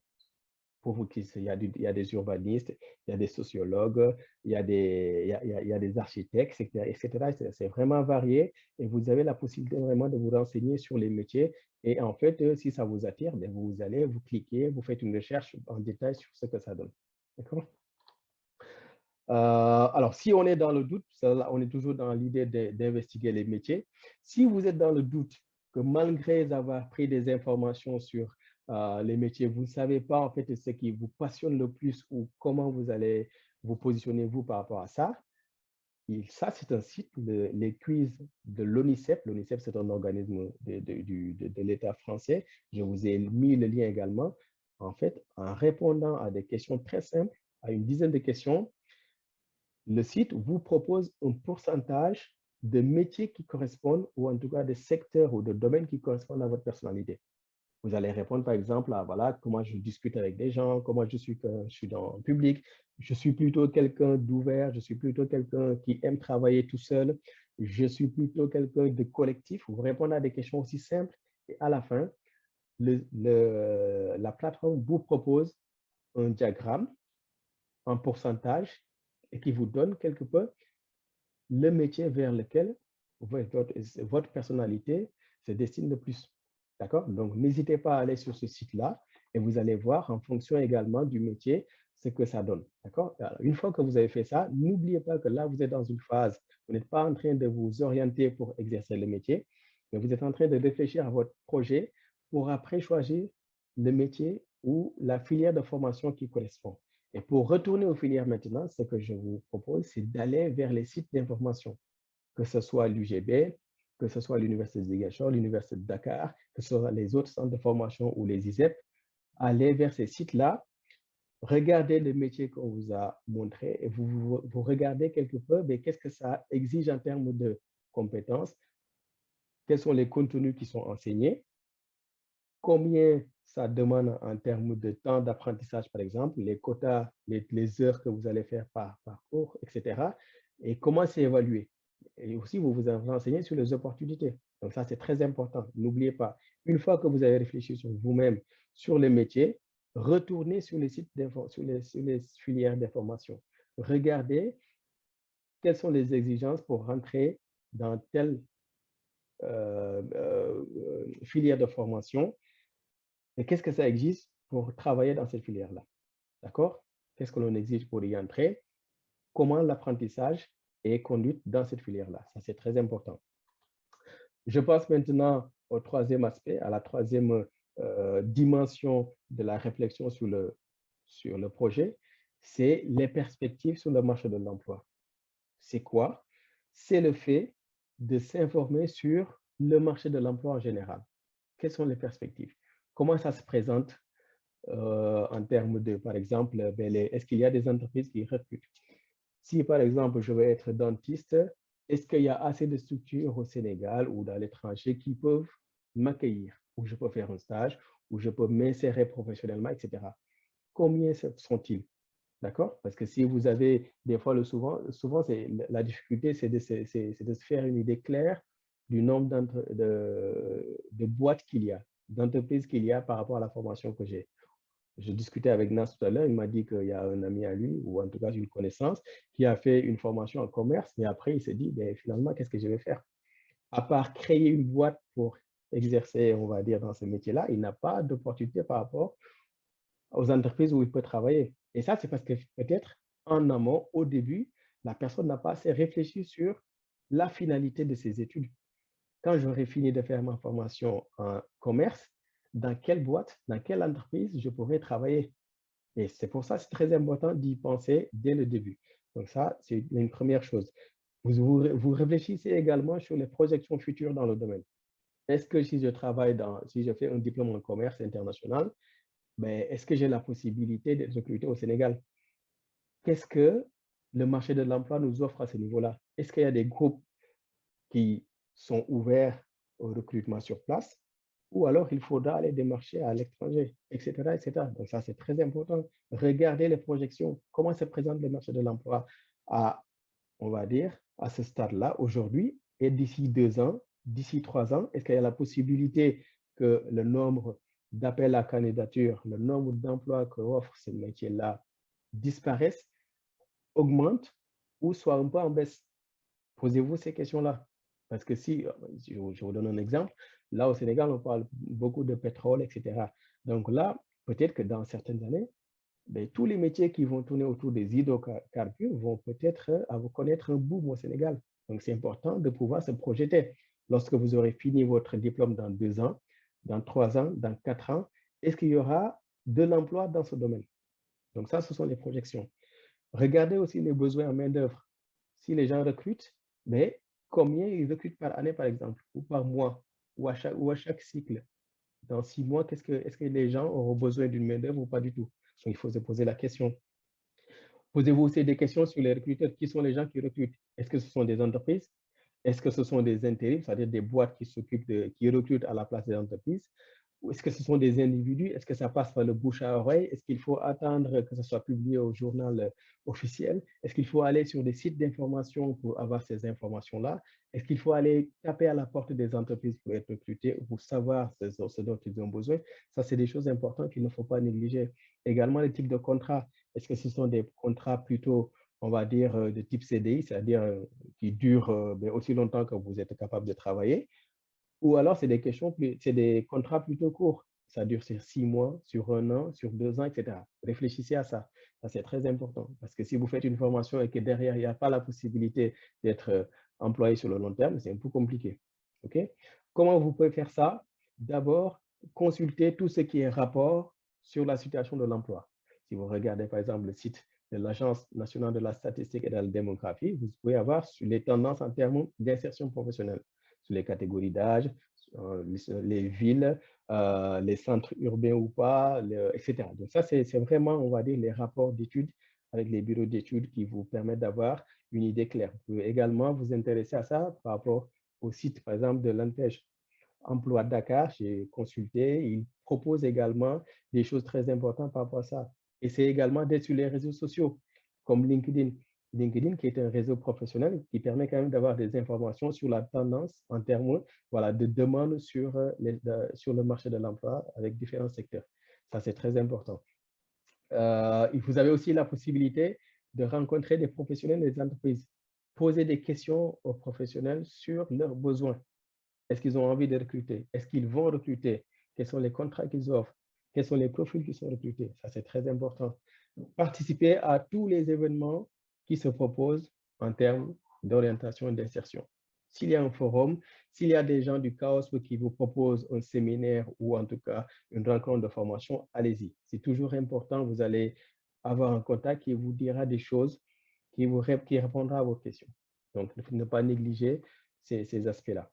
Pour vous, il y a des urbanistes, il y a des sociologues, il y a des architectes, etc. C'est vraiment varié et vous avez la possibilité vraiment de vous renseigner sur les métiers. Et en fait, si ça vous attire, vous allez, vous cliquez, vous faites une recherche en détail sur ce que ça donne. D'accord? Alors, si on est dans le doute, on est toujours dans l'idée d'investiguer les métiers. Si vous êtes dans le doute que malgré avoir pris des informations sur les métiers, vous ne savez pas en fait ce qui vous passionne le plus ou comment vous allez vous positionner vous par rapport à ça, ça c'est un site, les quiz de l'ONICEP. L'ONICEP, c'est un organisme de l'État français. Je vous ai mis le lien également. En fait, en répondant à des questions très simples, à une dizaine de questions, le site vous propose un pourcentage de métiers qui correspondent, ou en tout cas de secteurs ou de domaines qui correspondent à votre personnalité. Vous allez répondre, par exemple, à voilà, comment je discute avec des gens, comment je suis dans le public. Je suis plutôt quelqu'un d'ouvert, je suis plutôt quelqu'un qui aime travailler tout seul, je suis plutôt quelqu'un de collectif. Vous répondez à des questions aussi simples et à la fin, la plateforme vous propose un diagramme en pourcentage et qui vous donne quelque peu le métier vers lequel votre personnalité se destine le plus. D'accord? Donc, n'hésitez pas à aller sur ce site-là et vous allez voir en fonction également du métier ce que ça donne. D'accord? Une fois que vous avez fait ça, n'oubliez pas que là, vous êtes dans une phase, vous n'êtes pas en train de vous orienter pour exercer le métier, mais vous êtes en train de réfléchir à votre projet pour après choisir le métier ou la filière de formation qui correspond. Et pour retourner aux filières maintenant, ce que je vous propose, c'est d'aller vers les sites d'information, que ce soit l'UGB, que ce soit l'Université de Ziguinchor, l'Université de Dakar, que ce soit les autres centres de formation ou les ISEP. Allez vers ces sites-là, regardez les métiers qu'on vous a montrés et vous regardez quelque peu qu'est-ce que ça exige en termes de compétences, quels sont les contenus qui sont enseignés, combien ça demande en termes de temps d'apprentissage, par exemple, les quotas, les heures que vous allez faire par cours, etc. Et comment c'est évalué. Et aussi, vous vous renseignez sur les opportunités. Donc ça, c'est très important. N'oubliez pas, une fois que vous avez réfléchi sur vous-même, sur les métiers, retournez sur les sites sur les filières d'information. Regardez quelles sont les exigences pour rentrer dans telle filière de formation. Et qu'est-ce que ça existe pour travailler dans cette filière-là? D'accord? Qu'est-ce que l'on exige pour y entrer? Comment l'apprentissage est conduit dans cette filière-là? Ça, c'est très important. Je passe maintenant au troisième aspect, à la troisième dimension de la réflexion sur le projet, c'est les perspectives sur le marché de l'emploi. C'est quoi? C'est le fait de s'informer sur le marché de l'emploi en général. Quelles sont les perspectives? Comment ça se présente en termes de, par exemple, est-ce qu'il y a des entreprises qui recrutent? Si, par exemple, je veux être dentiste, est-ce qu'il y a assez de structures au Sénégal ou dans l'étranger qui peuvent m'accueillir, où je peux faire un stage, où je peux m'insérer professionnellement, etc. Combien sont-ils? D'accord? Parce que si vous avez des fois, souvent c'est la difficulté, c'est de se faire une idée claire du nombre de boîtes qu'il y a, d'entreprises qu'il y a par rapport à la formation que j'ai. Je discutais avec Nas tout à l'heure, il m'a dit qu'il y a un ami à lui, ou en tout cas une connaissance, qui a fait une formation en commerce, mais après il s'est dit, ben, finalement, qu'est-ce que je vais faire? À part créer une boîte pour exercer, on va dire, dans ce métier-là, il n'a pas d'opportunité par rapport aux entreprises où il peut travailler. Et ça, c'est parce que peut-être en amont, au début, la personne n'a pas assez réfléchi sur la finalité de ses études. Quand j'aurai fini de faire ma formation en commerce, dans quelle boîte, dans quelle entreprise je pourrais travailler? Et c'est pour ça que c'est très important d'y penser dès le début. Donc ça, c'est une première chose. Vous réfléchissez également sur les projections futures dans le domaine. Est-ce que si je fais un diplôme en commerce international, ben, est-ce que j'ai la possibilité d'être recruté au Sénégal? Qu'est-ce que le marché de l'emploi nous offre à ce niveau-là? Est-ce qu'il y a des groupes qui sont ouverts au recrutement sur place? Ou alors il faudra aller démarcher à l'étranger, etc., etc. Donc ça, c'est très important. Regardez les projections, comment se présente le marché de l'emploi à, on va dire, à ce stade-là, aujourd'hui, et d'ici 2 ans, d'ici 3 ans, est-ce qu'il y a la possibilité que le nombre d'appels à candidature, le nombre d'emplois que offre ce métier-là disparaisse, augmente ou soit un peu en baisse? Posez-vous ces questions-là. Parce que si, je vous donne un exemple, là au Sénégal, on parle beaucoup de pétrole, etc. Donc là, peut-être que dans certaines années, ben, tous les métiers qui vont tourner autour des hydrocarbures vont peut-être connaître un boom au Sénégal. Donc c'est important de pouvoir se projeter. Lorsque vous aurez fini votre diplôme dans 2 ans, dans 3 ans, dans 4 ans, est-ce qu'il y aura de l'emploi dans ce domaine? Donc ça, ce sont les projections. Regardez aussi les besoins en main-d'œuvre. Si les gens recrutent, mais combien ils recrutent par année, par exemple, ou par mois, ou à chaque cycle? Dans 6 mois, est-ce que les gens auront besoin d'une main-d'œuvre ou pas du tout? Donc, il faut se poser la question. Posez-vous aussi des questions sur les recruteurs. Qui sont les gens qui recrutent? Est-ce que ce sont des entreprises? Est-ce que ce sont des intérims, c'est-à-dire des boîtes qui recrutent à la place des entreprises? Ou est-ce que ce sont des individus? Est-ce que ça passe par le bouche à oreille? Est-ce qu'il faut attendre que ce soit publié au journal officiel? Est-ce qu'il faut aller sur des sites d'information pour avoir ces informations-là? Est-ce qu'il faut aller taper à la porte des entreprises pour être recruté ou pour savoir ce dont ils ont besoin? Ça, c'est des choses importantes qu'il ne faut pas négliger. Également, les types de contrats. Est-ce que ce sont des contrats plutôt, on va dire, de type CDI, c'est-à-dire qui durent ben, aussi longtemps que vous êtes capable de travailler? Ou alors, c'est des contrats plutôt courts. Ça dure sur 6 mois, sur 1 an, sur 2 ans, etc. Réfléchissez à ça. Ça, c'est très important. Parce que si vous faites une formation et que derrière, il n'y a pas la possibilité d'être employé sur le long terme, c'est un peu compliqué. OK? Comment vous pouvez faire ça? D'abord, consultez tout ce qui est rapport sur la situation de l'emploi. Si vous regardez, par exemple, le site de l'Agence nationale de la statistique et de la démographie, vous pouvez avoir sur les tendances en termes d'insertion professionnelle, sur les catégories d'âge, les villes, les centres urbains ou pas, etc. Donc ça, c'est vraiment, on va dire, les rapports d'études avec les bureaux d'études qui vous permettent d'avoir une idée claire. Vous pouvez également vous intéresser à ça par rapport au site, par exemple, de l'ANPEJ. Emploi Dakar, j'ai consulté, il propose également des choses très importantes par rapport à ça. Et c'est également d'être sur les réseaux sociaux, comme LinkedIn. LinkedIn, qui est un réseau professionnel qui permet quand même d'avoir des informations sur la tendance en termes voilà, de demande sur le marché de l'emploi avec différents secteurs. Ça, c'est très important. Vous avez aussi la possibilité de rencontrer des professionnels des entreprises. Poser des questions aux professionnels sur leurs besoins. Est-ce qu'ils ont envie de recruter? Est-ce qu'ils vont recruter? Quels sont les contrats qu'ils offrent? Quels sont les profils qui sont recrutés? Ça, c'est très important. Participer à tous les événements qui se proposent en termes d'orientation et d'insertion. S'il y a un forum, s'il y a des gens du chaos qui vous proposent un séminaire ou en tout cas une rencontre de formation, allez-y. C'est toujours important. Vous allez avoir un contact qui vous dira des choses, qui répondra à vos questions. Donc, ne pas négliger ces aspects-là.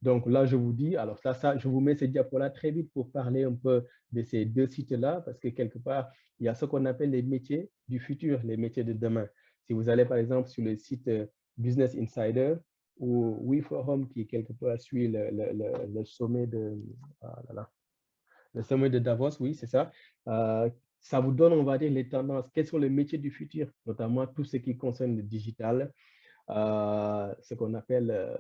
Donc là, je vous dis, alors ça, je vous mets ces diapos-là très vite pour parler un peu de ces deux sites-là, parce que quelque part, il y a ce qu'on appelle les métiers du futur, les métiers de demain. Si vous allez par exemple sur le site Business Insider ou WeForum, qui quelque part suit le sommet de, ah là là, le sommet de Davos, oui, c'est ça, Ça vous donne, on va dire, les tendances. Quels sont les métiers du futur, notamment tout ce qui concerne le digital, ce qu'on appelle,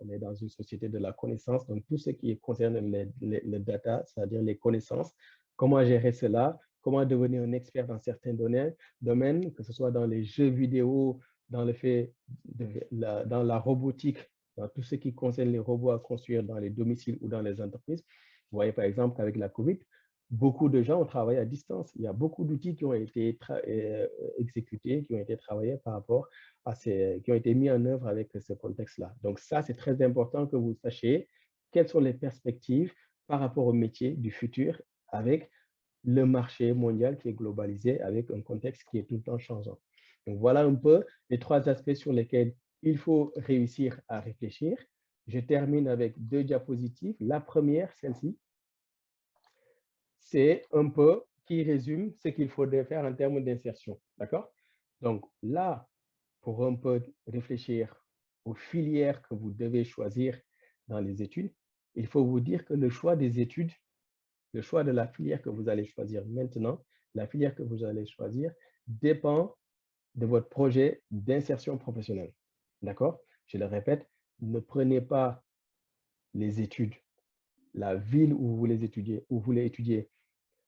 on est dans une société de la connaissance, donc tout ce qui concerne les data, c'est-à-dire les connaissances, comment gérer cela, comment devenir un expert dans certains domaines, que ce soit dans les jeux vidéo, dans le fait dans la robotique, dans tout ce qui concerne les robots à construire dans les domiciles ou dans les entreprises. Vous voyez, par exemple, qu'avec la COVID, beaucoup de gens ont travaillé à distance. Il y a beaucoup d'outils qui ont été exécutés, qui ont été travaillés par rapport à qui ont été mis en œuvre avec ce contexte-là. Donc ça, c'est très important que vous sachiez quelles sont les perspectives par rapport au métier du futur avec le marché mondial qui est globalisé, avec un contexte qui est tout le temps changeant. Donc voilà un peu les 3 aspects sur lesquels il faut réussir à réfléchir. Je termine avec 2 diapositives. La première, celle-ci, c'est un peu qui résume ce qu'il faudrait faire en termes d'insertion. D'accord? Donc là, pour un peu réfléchir aux filières que vous devez choisir dans les études, il faut vous dire que le choix des études, le choix de la filière que vous allez choisir maintenant, la filière que vous allez choisir dépend de votre projet d'insertion professionnelle. D'accord? Je le répète, ne prenez pas les études, la ville où vous voulez étudier,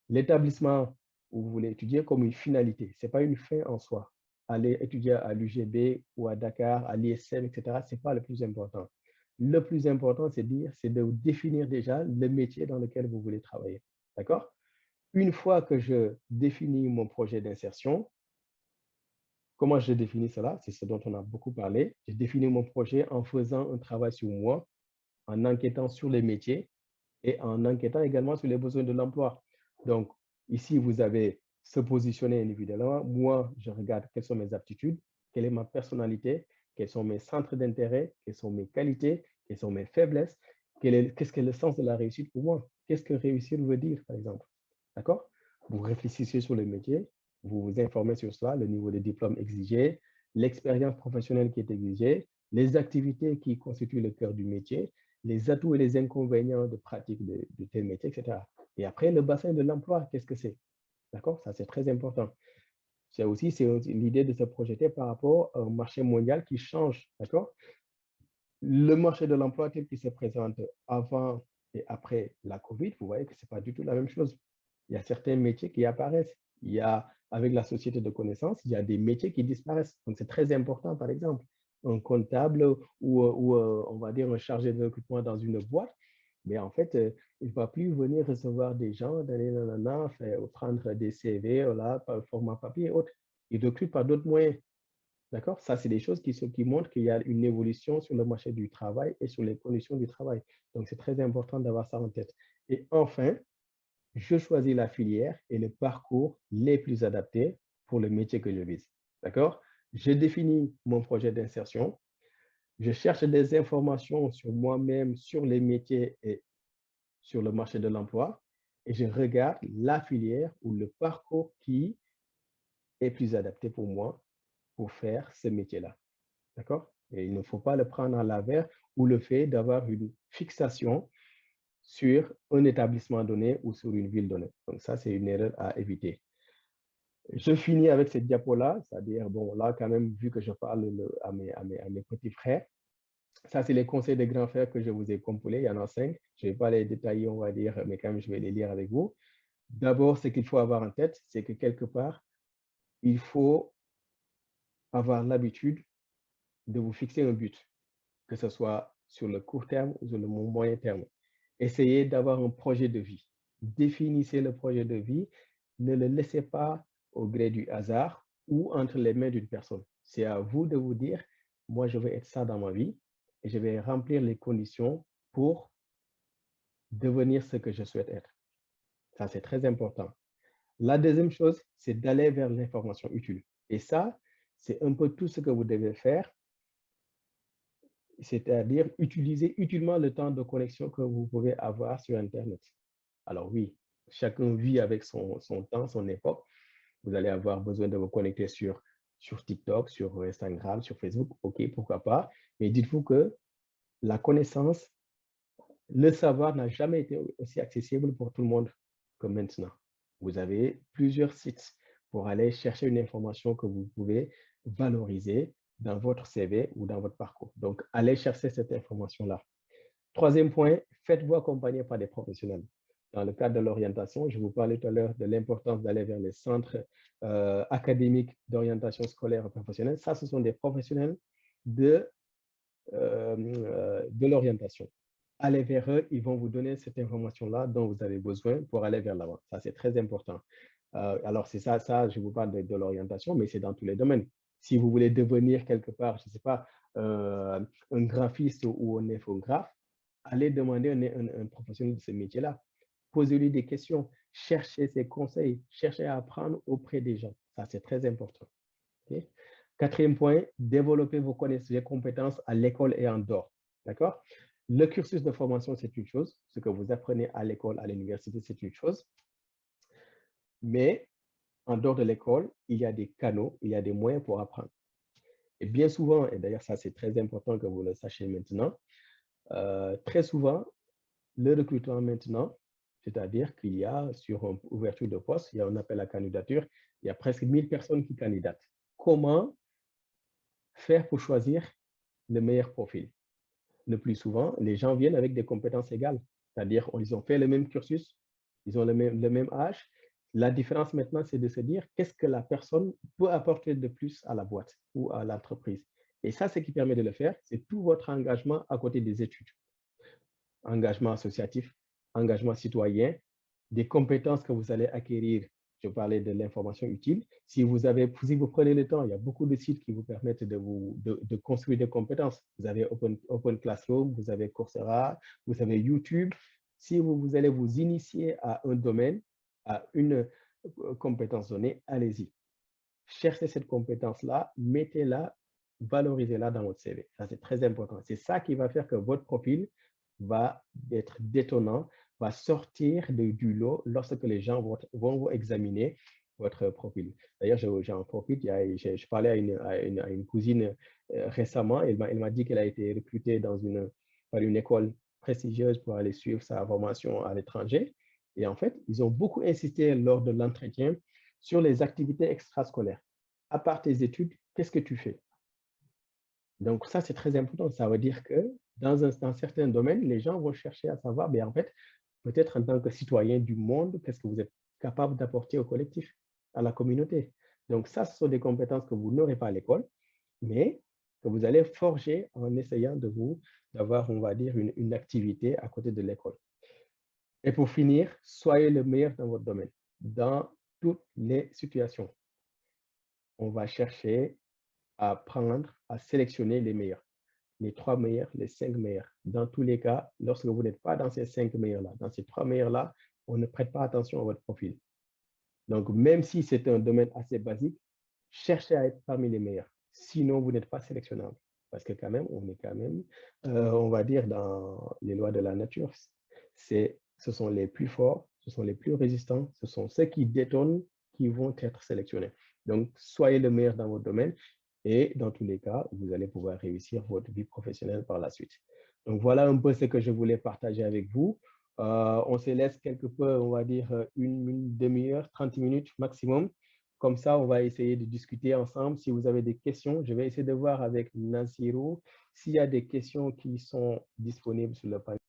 l'établissement où vous voulez étudier comme une finalité. Ce n'est pas une fin en soi. Aller étudier à l'UGB ou à Dakar, à l'ISM, etc., ce n'est pas le plus important. Le plus important, c'est de définir déjà le métier dans lequel vous voulez travailler. D'accord? Une fois que je définis mon projet d'insertion, comment je définis cela? C'est ce dont on a beaucoup parlé. Je définis mon projet en faisant un travail sur moi, en enquêtant sur les métiers et en enquêtant également sur les besoins de l'emploi. Donc, ici, vous avez se positionner individuellement. Moi, je regarde quelles sont mes aptitudes, quelle est ma personnalité, quels sont mes centres d'intérêt, quelles sont mes qualités, quelles sont mes faiblesses, qu'est-ce que le sens de la réussite pour moi? Qu'est-ce que réussir veut dire, par exemple? D'accord? Vous réfléchissez sur le métier, vous vous informez sur cela, le niveau de diplôme exigé, l'expérience professionnelle qui est exigée, les activités qui constituent le cœur du métier, les atouts et les inconvénients de pratique de tel métier, etc. Et après, le bassin de l'emploi, qu'est-ce que c'est? D'accord? Ça, c'est très important. C'est l'idée de se projeter par rapport au marché mondial qui change. D'accord? Le marché de l'emploi tel qu'il se présente avant et après la COVID, vous voyez que ce n'est pas du tout la même chose. Il y a certains métiers qui apparaissent. Il y a, avec la société de connaissances, il y a des métiers qui disparaissent. Donc, c'est très important, par exemple, un comptable ou on va dire un chargé de recrutement dans une boîte, mais en fait, il ne va plus venir recevoir des gens, prendre des CV, là, par format papier et autres. Il recrute par d'autres moyens. D'accord? Ça, c'est des choses qui montrent qu'il y a une évolution sur le marché du travail et sur les conditions du travail. Donc, c'est très important d'avoir ça en tête. Et enfin, je choisis la filière et le parcours les plus adaptés pour le métier que je vise. D'accord? Je définis mon projet d'insertion. Je cherche des informations sur moi-même, sur les métiers et sur le marché de l'emploi. Et je regarde la filière ou le parcours qui est plus adapté pour moi pour faire ce métier-là. D'accord? Et il ne faut pas le prendre à l'envers ou le fait d'avoir une fixation sur un établissement donné ou sur une ville donnée. Donc ça, c'est une erreur à éviter. Je finis avec cette diapo-là, c'est-à-dire, bon, là, quand même, vu que je parle à mes petits frères, ça, c'est les conseils des grands frères que je vous ai compilés. Il y en a 5. Je ne vais pas les détailler, on va dire, mais quand même, je vais les lire avec vous. D'abord, ce qu'il faut avoir en tête, c'est que quelque part, il faut avoir l'habitude de vous fixer un but, que ce soit sur le court terme ou sur le moyen terme. Essayez d'avoir un projet de vie. Définissez le projet de vie. Ne le laissez pas au gré du hasard ou entre les mains d'une personne. C'est à vous de vous dire, moi, je veux être ça dans ma vie et je vais remplir les conditions pour devenir ce que je souhaite être. Ça, c'est très important. La deuxième chose, c'est d'aller vers l'information utile. Et ça, c'est un peu tout ce que vous devez faire, c'est-à-dire utiliser utilement le temps de connexion que vous pouvez avoir sur Internet. Alors oui, chacun vit avec son temps, son époque. Vous allez avoir besoin de vous connecter sur TikTok, sur Instagram, sur Facebook. OK, pourquoi pas. Mais dites-vous que la connaissance, le savoir n'a jamais été aussi accessible pour tout le monde que maintenant. Vous avez plusieurs sites pour aller chercher une information que vous pouvez valoriser dans votre CV ou dans votre parcours. Donc, allez chercher cette information-là. Troisième point, faites-vous accompagner par des professionnels. Dans le cadre de l'orientation, je vous parlais tout à l'heure de l'importance d'aller vers les centres académiques d'orientation scolaire et professionnelle. Ça, ce sont des professionnels de l'orientation. Allez vers eux, ils vont vous donner cette information-là dont vous avez besoin pour aller vers l'avant. Ça, c'est très important. Alors, c'est ça, je vous parle de l'orientation, mais c'est dans tous les domaines. Si vous voulez devenir quelque part, je ne sais pas, un graphiste ou un infographe, allez demander un professionnel de ce métier-là. Posez-lui des questions, cherchez ses conseils, cherchez à apprendre auprès des gens. Ça, c'est très important. Okay? Quatrième point, développez vos connaissances et compétences à l'école et en dehors. D'accord? Le cursus de formation, c'est une chose. Ce que vous apprenez à l'école, à l'université, c'est une chose. Mais en dehors de l'école, il y a des canaux, il y a des moyens pour apprendre. Et bien souvent, et d'ailleurs ça c'est très important que vous le sachiez maintenant, très souvent, le recrutement maintenant, c'est-à-dire qu'il y a sur une ouverture de poste, il y a un appel à candidature, il y a presque 1000 personnes qui candidatent. Comment faire pour choisir le meilleur profil? Le plus souvent, les gens viennent avec des compétences égales, c'est-à-dire ils ont fait le même cursus, ils ont le même âge. La différence maintenant, c'est de se dire qu'est-ce que la personne peut apporter de plus à la boîte ou à l'entreprise. Et ça, ce qui permet de le faire, c'est tout votre engagement à côté des études. Engagement associatif, engagement citoyen, des compétences que vous allez acquérir. Je parlais de l'information utile. Si vous prenez le temps, il y a beaucoup de sites qui vous permettent de construire des compétences. Vous avez Open Classroom, vous avez Coursera, vous avez YouTube. Si vous allez vous initier à un domaine, à une compétence donnée, allez-y. Cherchez cette compétence-là, mettez-la, valorisez-la dans votre CV. Ça, c'est très important. C'est ça qui va faire que votre profil va être détonnant, va sortir du lot lorsque les gens vont vous examiner votre profil. D'ailleurs, j'en profite, je parlais à une cousine récemment, elle m'a dit qu'elle a été recrutée par une école prestigieuse pour aller suivre sa formation à l'étranger. Et en fait, ils ont beaucoup insisté lors de l'entretien sur les activités extrascolaires. À part tes études, qu'est-ce que tu fais? Donc, ça, c'est très important. Ça veut dire que dans certains domaines, les gens vont chercher à savoir, mais en fait, peut-être en tant que citoyen du monde, qu'est-ce que vous êtes capable d'apporter au collectif, à la communauté. Donc, ça, ce sont des compétences que vous n'aurez pas à l'école, mais que vous allez forger en essayant d'avoir, on va dire, une activité à côté de l'école. Et pour finir, soyez le meilleur dans votre domaine, dans toutes les situations. On va chercher à prendre, à sélectionner les meilleurs, les 3 meilleurs, les 5 meilleurs. Dans tous les cas, lorsque vous n'êtes pas dans ces 5 meilleurs-là, dans ces 3 meilleurs-là, on ne prête pas attention à votre profil. Donc, même si c'est un domaine assez basique, cherchez à être parmi les meilleurs. Sinon, vous n'êtes pas sélectionnable. Parce que quand même, on est quand même, on va dire, dans les lois de la nature. Ce sont les plus forts, ce sont les plus résistants, ce sont ceux qui détonnent qui vont être sélectionnés. Donc, soyez le meilleur dans votre domaine et dans tous les cas, vous allez pouvoir réussir votre vie professionnelle par la suite. Donc, voilà un peu ce que je voulais partager avec vous. On se laisse quelque peu, on va dire, une demi-heure, 30 minutes maximum. Comme ça, on va essayer de discuter ensemble. Si vous avez des questions, je vais essayer de voir avec Nansiro s'il y a des questions qui sont disponibles sur le panel.